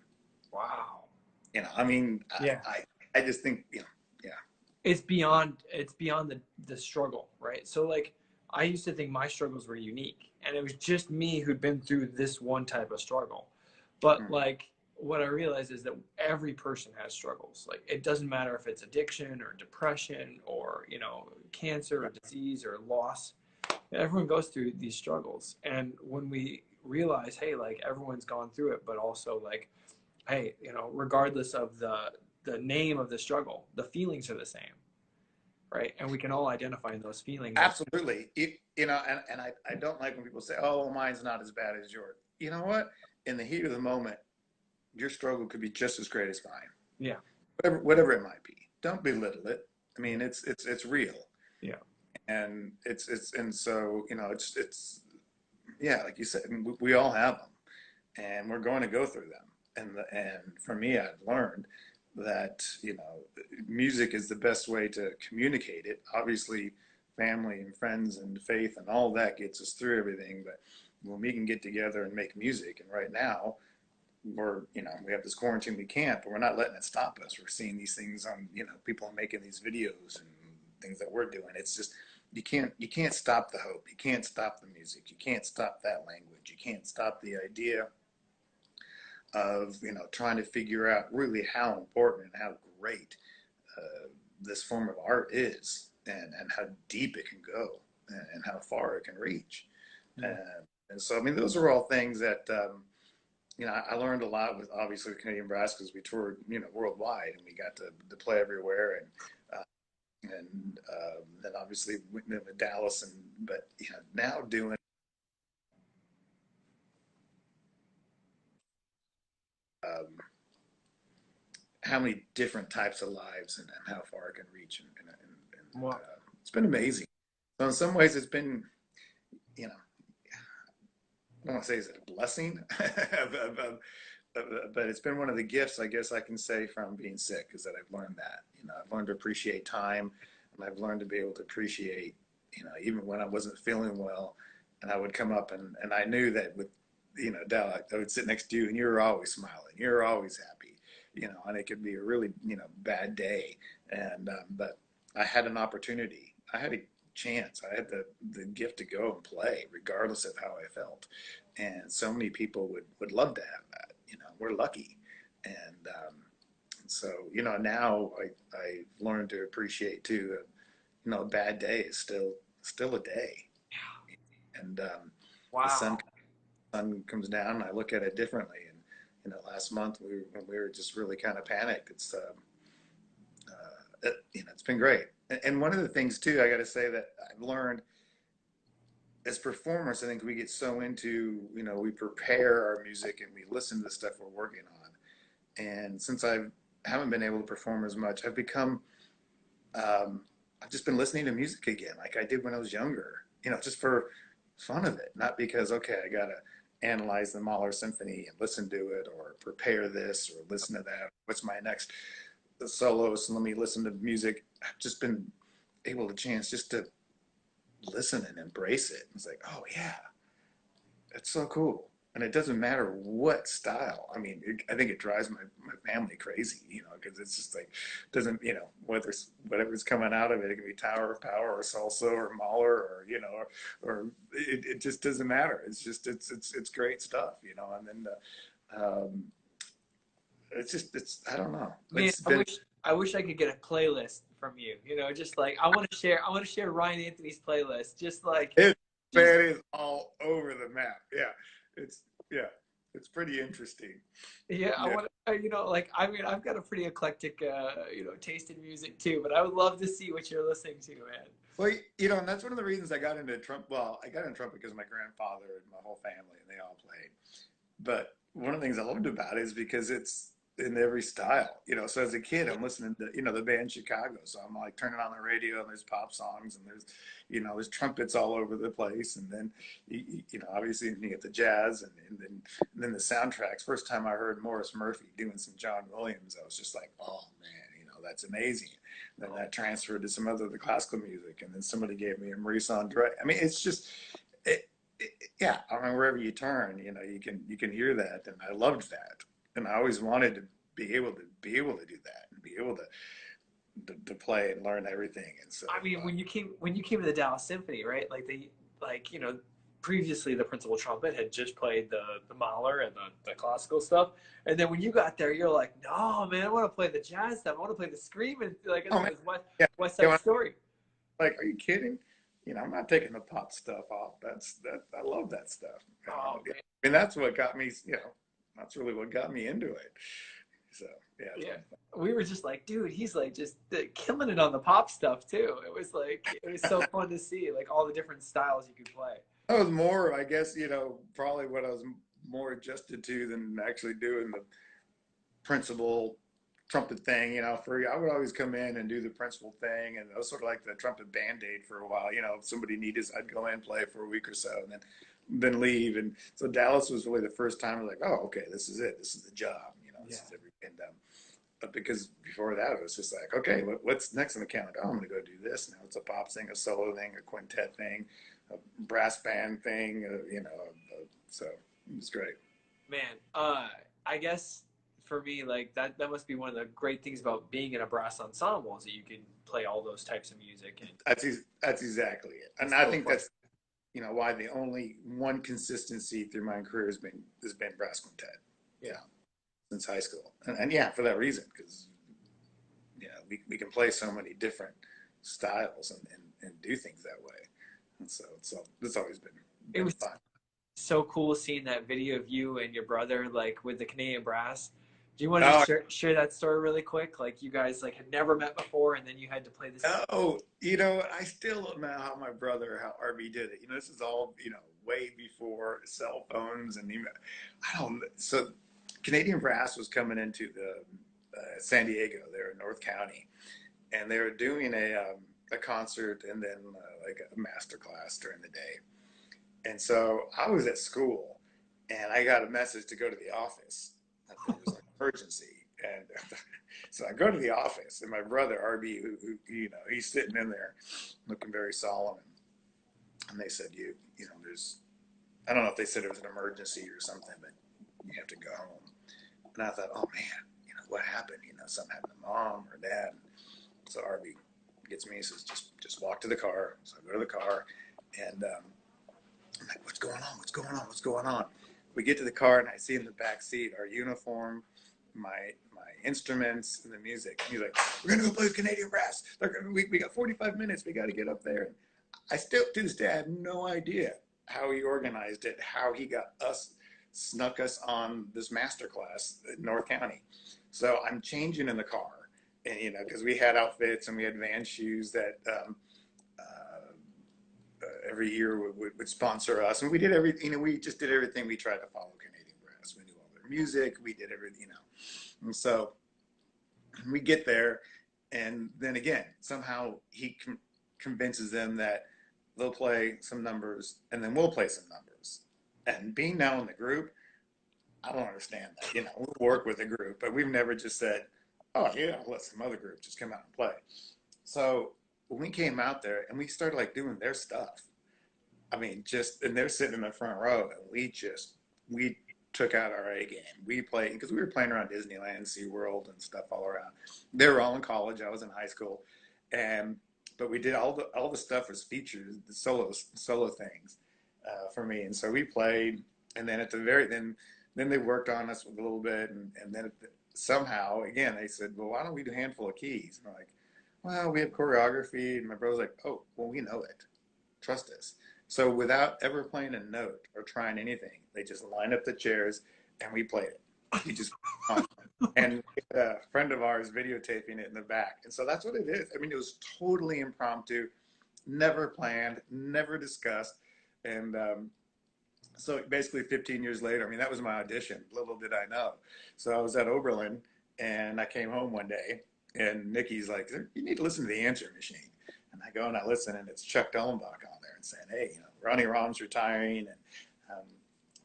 Wow. Yeah. I just think, yeah. It's beyond the struggle, right? So like I used to think my struggles were unique, and it was just me who'd been through this one type of struggle. But like, what I realized is that every person has struggles. Like, it doesn't matter if it's addiction or depression or, you know, cancer or disease or loss. Everyone goes through these struggles. And when we realize, hey, like, everyone's gone through it, but also like, hey, you know, regardless of the name of the struggle, the feelings are the same, right? And we can all identify in those feelings. Absolutely. You know, and I don't like when people say, oh, well, mine's not as bad as yours. You know what? In the heat of the moment, your struggle could be just as great as mine. Yeah. Whatever it might be. Don't belittle it. I mean, it's real. Yeah. And and so, you know, it's yeah, like you said, we all have them, and we're going to go through them. And for me, I've learned that, you know, music is the best way to communicate it. Obviously, family and friends and faith and all that gets us through everything. But when we can get together and make music, and right now we're, you know, we have this quarantine, we can't, but we're not letting it stop us. We're seeing these things on, you know, people are making these videos and things that we're doing. It's just, you can't stop the hope. You can't stop the music. You can't stop that language. You can't stop the idea of, you know, trying to figure out really how important and how great this form of art is, and how deep it can go, and how far it can reach. And so, I mean, those are all things that, you know, I learned a lot with, obviously, with Canadian Brass, because we toured, you know, worldwide, and we got to play everywhere. And then obviously with Dallas, but you know, now doing how many different types of lives, and how far it can reach, Wow. It's been amazing. So in some ways, it's been, you know, I don't want to say is it a blessing, but it's been one of the gifts, I guess I can say, from being sick, is that I've learned that, you know, I've learned to appreciate time, and I've learned to be able to appreciate, you know, even when I wasn't feeling well, and I would come up, and I knew that with, you know, Dell, I would sit next to you, and you're always smiling, you're always happy, you know, and it could be a really, you know, bad day, and but I had an opportunity, I had a chance, I had the gift to go and play, regardless of how I felt, and so many people would love to have that. You know, we're lucky, and so, you know, now I've learned to appreciate too that, you know, a bad day is still a day, and the Wow. sun comes down, and I look at it differently. And you know, last month when we were just really kind of panicked, you know, it's been great. And one of the things too, I got to say, that I've learned as performers, I think we get so into, you know, we prepare our music and we listen to the stuff we're working on. And since I haven't been able to perform as much, I've just been listening to music again, like I did when I was younger, you know, just for fun of it, not because, okay, I got to analyze the Mahler Symphony and listen to it, or prepare this or listen to that. What's my next soloist? And let me listen to music. I've just been able to chance just to listen and embrace it. It's like, oh yeah, that's so cool. And it doesn't matter what style. I mean, I think it drives my family crazy, you know, because it's just like, doesn't, you know, whatever's coming out of it, it can be Tower of Power or salsa or Mahler, or, you know, or it just doesn't matter. It's just, it's great stuff, you know, and then, it's just, I don't know. Man, It's been, I wish I could get a playlist from you. You know, just like I want to share Ryan Anthony's playlist. Just like it, just man, is all over the map. Yeah. It's, yeah, it's pretty interesting. yeah, I Yeah. want to, you know, like I mean, I've got a pretty eclectic you know, taste in music too, but I would love to see what you're listening to, man. Well, you know, and that's one of the reasons I got into Trump. Well, I got into Trump because my grandfather and my whole family, and they all played. But one of the things I loved about it is because it's in every style, you know. So as a kid, I'm listening to, you know, the band Chicago. So I'm like turning on the radio, and there's pop songs, and there's, you know, there's trumpets all over the place. And then, you know, obviously you get the jazz, and then the soundtracks. First time I heard Morris Murphy doing some John Williams, I was just like, oh man, you know, that's amazing. Then that transferred to some other the classical music, and then somebody gave me a Maurice Andre. I mean, it's just, yeah. I mean, wherever you turn, you know, you can hear that, and I loved that, and I always wanted to be able to do that, and be able to to play and learn everything. And so I mean, when you came to the Dallas Symphony, right? Like previously the Principal Trumpet had just played the Mahler and the classical stuff, and then when you got there, you're like, no, man, I want to play the jazz stuff. I want to play the scream and like oh man, it's yeah, West yeah, Side Story. like, are you kidding? I'm not taking the pop stuff off. That I love that stuff. Oh man, I mean, that's what got me. That's really what got me into it. So yeah, it's yeah. been fun. We were just like, dude, he's like just killing it on the pop stuff too. It was so fun to see like all the different styles you could play. That was more, I guess, probably what I was more adjusted to than actually doing the principal trumpet thing. I would always come in and do the principal thing, and it was sort of like the trumpet band-aid for a while. If somebody needed, I'd go in, play for a week or so, and then leave. And so Dallas was really the first time I was like, oh, okay, this is it. This is the job. This is everything. But because before that, it was just like, okay, what's next on the calendar? Oh, I'm going to go do this. Now it's a pop thing, a solo thing, a quintet thing, a brass band thing, so it was great. Man, I guess for me, like that must be one of the great things about being in a brass ensemble is that you can play all those types of music. And That's exactly it. And I think that's why the only one consistency through my career has been brass quintet. Yeah, since high school, and yeah, for that reason, because we can play so many different styles and do things that way, and so it's always been fun. So cool seeing that video of you and your brother like with the Canadian brass. Do you want to just share that story really quick? Like you guys like had never met before, and then you had to play this. Oh, I still don't know how my brother, how RB did it. This is all way before cell phones and I don't. So Canadian brass was coming into the San Diego there in North County, and they were doing a concert and then like a master class during the day. And so I was at school, and I got a message to go to the office. It was an emergency, and so I go to the office, and my brother RB, who he's sitting in there, looking very solemn, and they said, there's, I don't know if they said it was an emergency or something, but you have to go home. And I thought, oh man, what happened? Something happened to mom or dad. So RB gets me, he says, just walk to the car. So I go to the car, and I'm like, what's going on? What's going on? What's going on? We get to the car, and I see in the back seat our uniform, my instruments, and the music. And he's like, we're going to go play with Canadian brass. We got 45 minutes. We got to get up there. And I still, to this day, I have no idea how he organized it, how he got snuck us on this master class in North County. So I'm changing in the car, and because we had outfits and we had van shoes that every year would sponsor us, and we did everything. We just did everything. We tried to follow Canadian brass. We knew all their music. We did everything. And so we get there, and then again, somehow he convinces them that they'll play some numbers, and then we'll play some numbers. And being now in the group, I don't understand that. We'll work with a group, but we've never just said, oh yeah, let some other group just come out and play. So when we came out there and we started like doing their stuff, I mean, and they're sitting in the front row, and we took out our A game. We played, because we were playing around Disneyland, SeaWorld, and stuff all around. They were all in college. I was in high school, but we did all the stuff was features, the solo things for me. And so we played, and then at the then they worked on us a little bit, and then somehow again they said, well, why don't we do a handful of keys? And we're like, well, we have choreography, and my brother's like, oh, well, we know it. Trust us. So without ever playing a note or trying anything, they just lined up the chairs, and we played it. We just and a friend of ours videotaping it in the back. And so that's what it is. I mean, it was totally impromptu, never planned, never discussed. And so basically 15 years later, I mean, that was my audition. Little did I know. So I was at Oberlin, and I came home one day, and Nikki's like, you need to listen to the answering machine. And I go and I listen, and it's Chuck Dellenbach on there and saying, hey, Ronnie Rom's retiring, and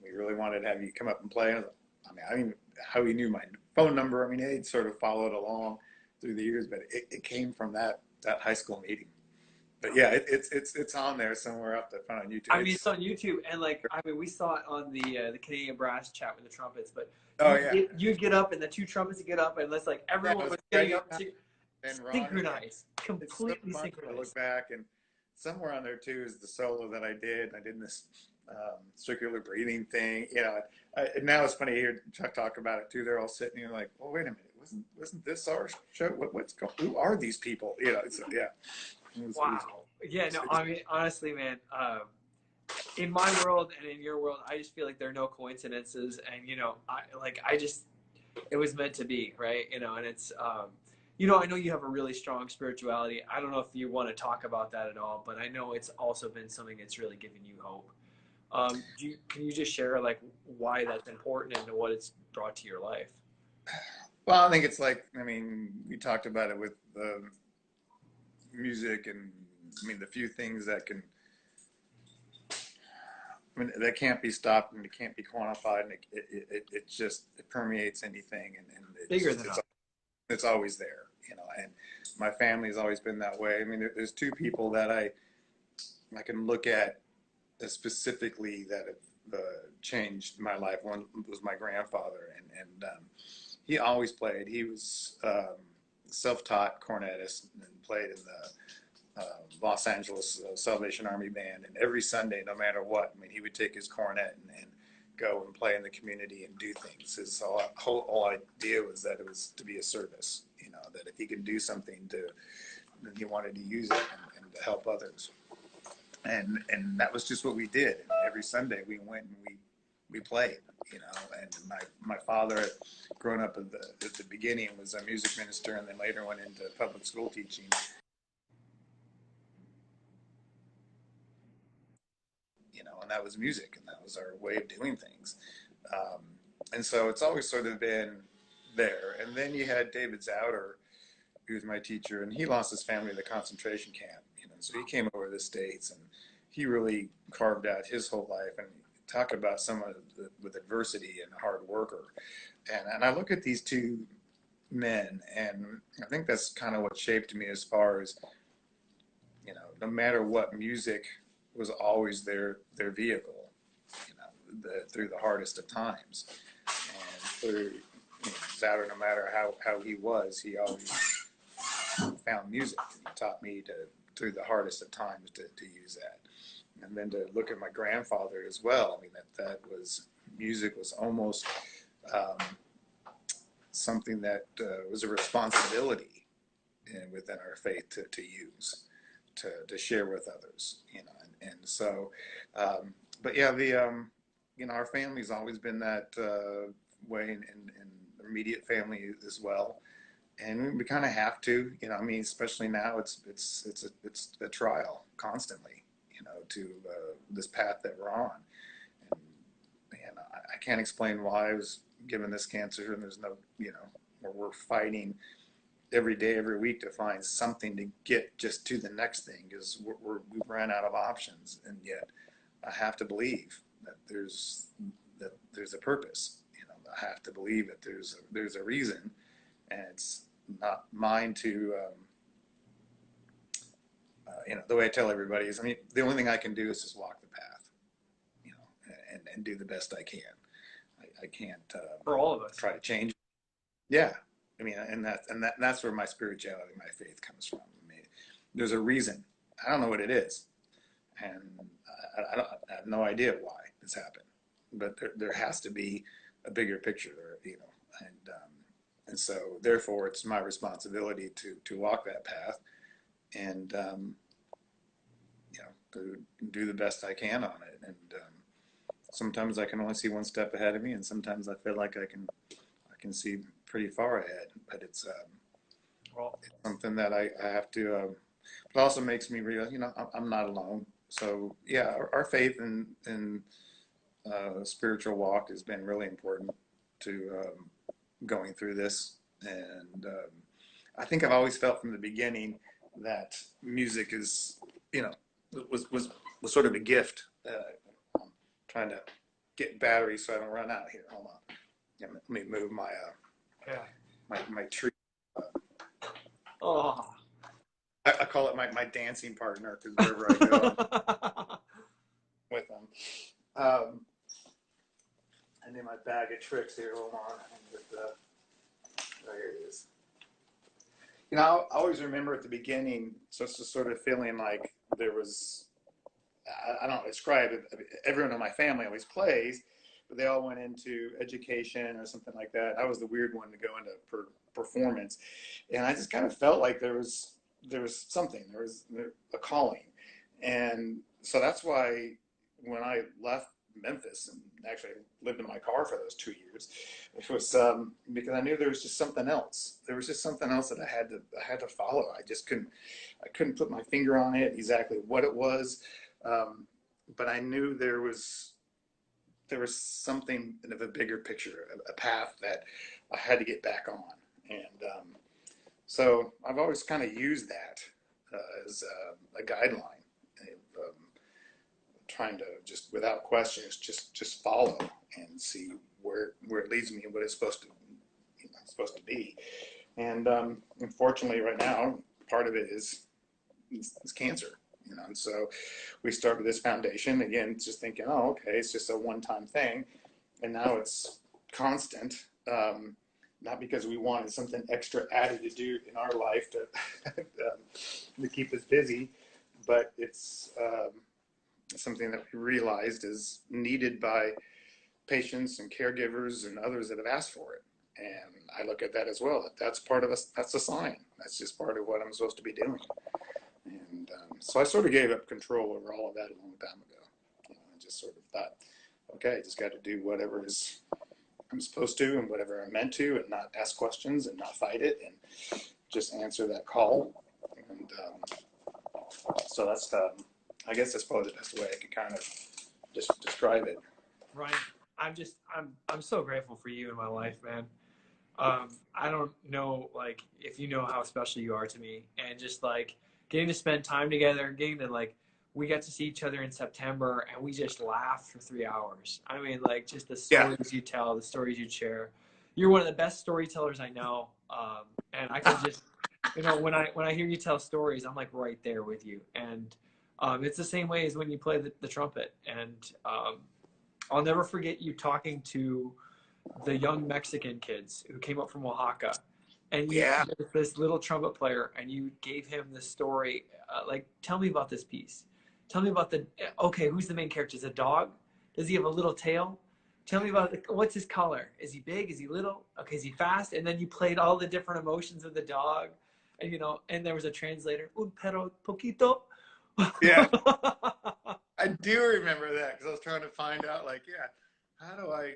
we really wanted to have you come up and play. I mean, how he knew my phone number. I mean, he'd sort of followed along through the years, but it came from that high school meeting. But yeah, it's on there somewhere up there on YouTube. I mean, it's on YouTube, and we saw it on the Canadian brass chat with the trumpets. But oh yeah, you'd get up, and the two trumpets would get up, and it's like everyone was getting up. and Ronnie. synchronized, It's so completely fun to look synchronized. back, and somewhere on there too is the solo that I did. I did this circular breathing thing. You know, now it's funny to hear Chuck talk about it too. They're all sitting here like, well, wait a minute, wasn't this our show? What's going? Who are these people? You know, so yeah. Wow. Yeah. No. I mean, honestly, man. In my world and in your world, I just feel like there are no coincidences, and I just it was meant to be, right? And it's I know you have a really strong spirituality. I don't know if you want to talk about that at all, but I know it's also been something that's really given you hope. Can you just share like why that's important and what it's brought to your life? Well, I think it's like, I mean, we talked about it with music, and I mean the few things that can, I mean, that can't be stopped and it can't be quantified, and it just it permeates anything, and Bigger than us. it's always there, and my family has always been that way. I mean, there's two people that I can look at specifically that have changed my life. One was my grandfather, and he always played. He was self-taught cornetist and played in the Los Angeles Salvation Army Band. And every Sunday, no matter what, I mean, he would take his cornet and go and play in the community and do things. His whole idea was that it was to be a service, that if he could do something then he wanted to use it and to help others. And that was just what we did. And every Sunday we went and we played, and my father, growing up at the beginning, was a music minister, and then later went into public school teaching. And that was music, and that was our way of doing things. And so it's always sort of been there. And then you had David Zouder, who was my teacher, and he lost his family in the concentration camp. So he came over to the States, and he really carved out his whole life. And talk about someone with adversity and a hard worker. And I look at these two men, and I think that's kind of what shaped me as far as, no matter what, music was always their vehicle, through the hardest of times. And through Zouder, no matter how he was, he always found music. And he taught me through the hardest of times to use that. And then to look at my grandfather as well. I mean, that was, music was almost something that was a responsibility within our faith to use, to share with others, and so, but yeah, our family's always been that way, in immediate family as well. And we kind of have to, I mean, especially now, it's a trial constantly, to this path that we're on. And I can't explain why I was given this cancer, and there's no, where we're fighting every day, every week to find something to get just to the next thing, because we've ran out of options. And yet I have to believe that there's a purpose. I have to believe that there's a reason, and it's not mine to, the way I tell everybody is, I mean, the only thing I can do is just walk the path, and do the best I can. I can't For all of us, try to change. Yeah, I mean, and that's where my spirituality, my faith comes from. I mean, there's a reason. I don't know what it is, and I have no idea why this happened, but there has to be a bigger picture there, and so therefore it's my responsibility to walk that path, and to do the best I can on it. And sometimes I can only see one step ahead of me, and sometimes I feel like I can see pretty far ahead. But it's something that I have to. It also makes me realize, I'm not alone. So yeah, our faith and spiritual walk has been really important to going through this. And I think I've always felt from the beginning that music is, was sort of a gift. I'm trying to get batteries so I don't run out here. Hold on. Yeah, let me move my my tree. Oh, I call it my dancing partner, because wherever I go, I'm with them. And then my bag of tricks here. Hold on. Here it is. I always remember at the beginning, just sort of feeling like there was, I don't describe it. Everyone in my family always plays, but they all went into education or something like that. I was the weird one to go into performance, and I just kind of felt like there was something, there was a calling, and so that's why when I left Memphis and actually lived in my car for those 2 years, it was because I knew there was just something else. There was just something else that I had to follow. I couldn't put my finger on it exactly what it was, but I knew there was something of a bigger picture, a path that I had to get back on, and so I've always kind of used that as a guideline. Trying to just without questions just follow and see where it leads me and what it's supposed to be. And unfortunately right now part of it is cancer, and so we started this foundation again just thinking, oh, okay, it's just a one-time thing, and now it's constant, not because we wanted something extra added to do in our life to keep us busy, but it's something that we realized is needed by patients and caregivers and others that have asked for it. And I look at that as well. That's part of us. That's a sign. That's just part of what I'm supposed to be doing. And so I sort of gave up control over all of that a long time ago. I just sort of thought, okay, I just got to do whatever I'm supposed to and whatever I'm meant to, and not ask questions and not fight it, and just answer that call. And so that's I guess that's probably the best way I could kind of just describe it. Ryan, I'm so grateful for you in my life, man. I don't know, like, if you know how special you are to me, and just like getting to spend time together, getting to like, we got to see each other in September and we just laughed for 3 hours. I mean, like, just the stories you tell, the stories you share. You're one of the best storytellers I know. And I could just, when I hear you tell stories, I'm like right there with you. And it's the same way as when you play the trumpet. And I'll never forget you talking to the young Mexican kids who came up from Oaxaca. And you, this little trumpet player, and you gave him the story. Like, tell me about this piece. Tell me about okay, who's the main character? Is it a dog? Does he have a little tail? Tell me about what's his color? Is he big? Is he little? Okay, is he fast? And then you played all the different emotions of the dog. And, and there was a translator. Un perro poquito. Yeah, I do remember that because I was trying to find out, like, how do I,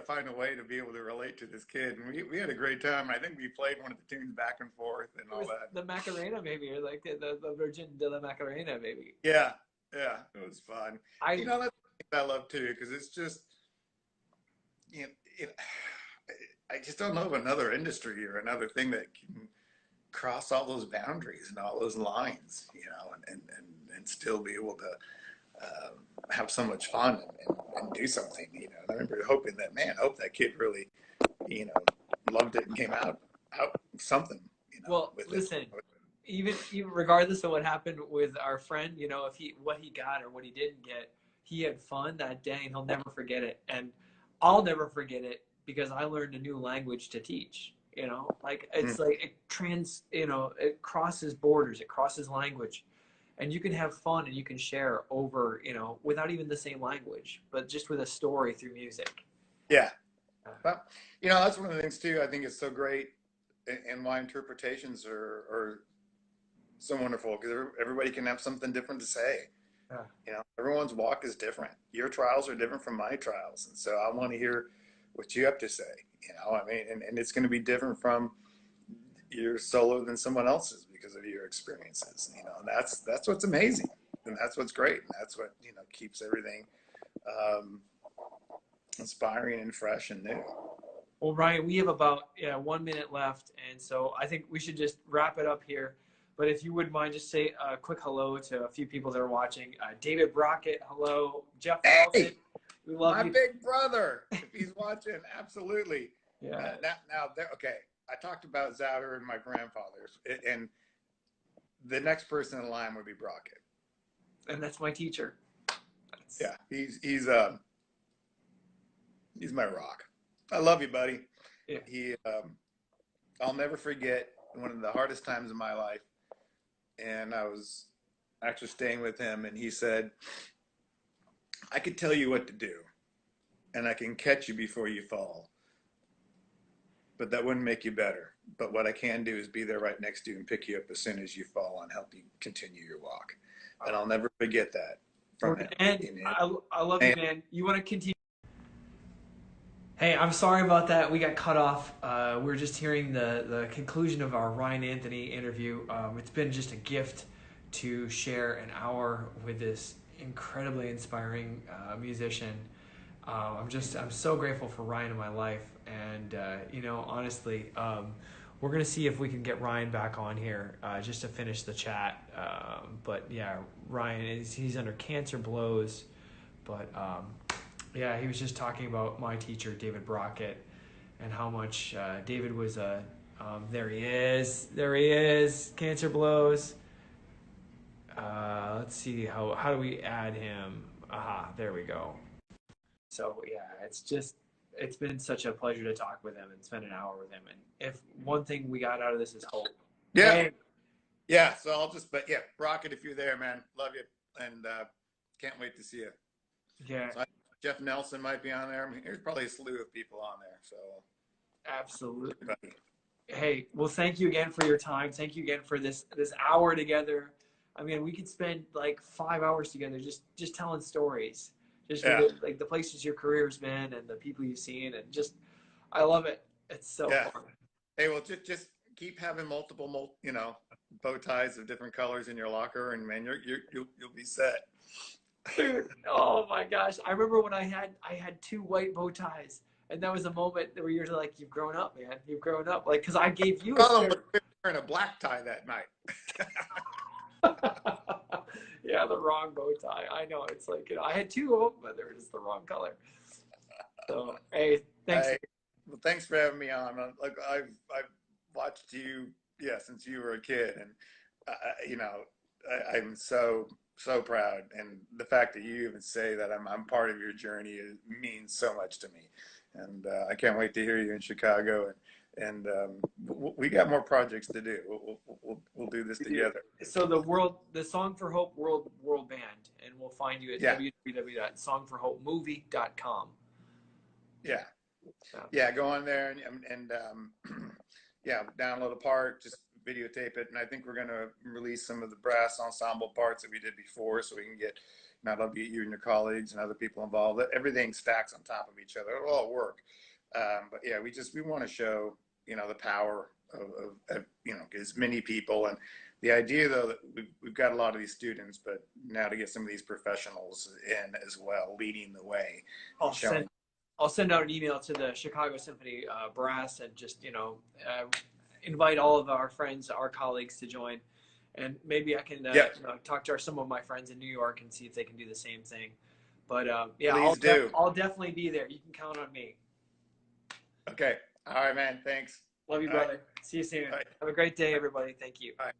find a way to be able to relate to this kid. And we had a great time. I think we played one of the tunes back and forth and all that. The Macarena, maybe, or like the Virgin de la Macarena, maybe. Yeah, it was fun. That's the thing I love too, because it's just, I just don't know of another industry or another thing that can cross all those boundaries and all those lines, and still be able to have so much fun and do something. And I remember hoping that, I hope that kid really, loved it and came out something. Well, listen, even regardless of what happened with our friend, if what he got or what he didn't get, he had fun that day, and he'll never forget it. And I'll never forget it because I learned a new language to teach. Like it's like it crosses borders, it crosses language, and you can have fun and you can share over, without even the same language, but just with a story through music. Yeah. Well, that's one of the things too. I think it's so great, and why interpretations are so wonderful, because everybody can have something different to say. Everyone's walk is different. Your trials are different from my trials, and so I want to hear what you have to say. And it's going to be different from your solo than someone else's because of your experiences. And that's what's amazing, and that's what's great, and that's what keeps everything inspiring and fresh and new. Well, Ryan, we have about 1 minute left, and so I think we should just wrap it up here. But if you wouldn't mind, just say a quick hello to a few people that are watching. David Brockett, hello. Jeff Nelson, we love you. My big brother, if he's watching, absolutely. Yeah. Okay. I talked about Zouder and my grandfathers, and the next person in line would be Brockett. And that's my teacher. He's my rock. I love you, buddy. Yeah. I'll never forget one of the hardest times of my life. And I was actually staying with him, and he said, I could tell you what to do, and I can catch you before you fall, but that wouldn't make you better. But what I can do is be there right next to you and pick you up as soon as you fall and help you continue your walk. And I'll never forget that from him. And I love you, man. You want to continue? Hey, I'm sorry about that. We got cut off. We're just hearing the conclusion of our Ryan Anthony interview. It's been just a gift to share an hour with this incredibly inspiring musician. I'm so grateful for Ryan in my life, and honestly, we're gonna see if we can get Ryan back on here just to finish the chat. But yeah, Ryan he's under cancer blows, but yeah, he was just talking about my teacher David Brockett and how much David was there he is, cancer blows. Let's see how do we add him? Aha, there we go. So yeah, it's been such a pleasure to talk with him and spend an hour with him. And if one thing we got out of this is hope. Yeah. Hey. Yeah. So Brockett, if you're there, man, love you. And can't wait to see you. Yeah. So Jeff Nelson might be on there. I mean, there's probably a slew of people on there. So absolutely. Hey, well, thank you again for your time. Thank you again for this hour together. I mean, we could spend like 5 hours together just telling stories. Just for the places your career's been and the people you've seen, and just I love it. It's so fun. Hey, well, just keep having multiple bow ties of different colors in your locker, and man, you'll be set. Dude, oh my gosh! I remember when I had 2 white bow ties, and that was a moment where you're like, you've grown up, man. You've grown up, like because I gave you wearing a black tie that night. Yeah, the wrong bow tie. I know. It's like, I had 2 of them, but they were just the wrong color. So, hey, thanks. Hey, well, thanks for having me on. Like I've watched you, since you were a kid, and I'm so proud. And the fact that you even say that I'm part of your journey means so much to me. And I can't wait to hear you in Chicago. And we got more projects to do. We'll do this together. So the Song for Hope World Band, and we'll find you at www.songforhopemovie.com. Yeah, go on there and download a part, just videotape it, and I think we're gonna release some of the brass ensemble parts that we did before, so we can get not only you and your colleagues and other people involved. Everything stacks on top of each other. It'll all work. But yeah, we want to show the power of as many people, and the idea though that we've got a lot of these students, but now to get some of these professionals in as well, leading the way. I'll send out an email to the Chicago Symphony brass and just invite all of our friends, our colleagues to join, and maybe I can talk to some of my friends in New York and see if they can do the same thing. But I'll definitely be there. You can count on me. Okay. All right, man. Thanks. Love you, brother. See you soon. Have a great day, everybody. Thank you. Bye.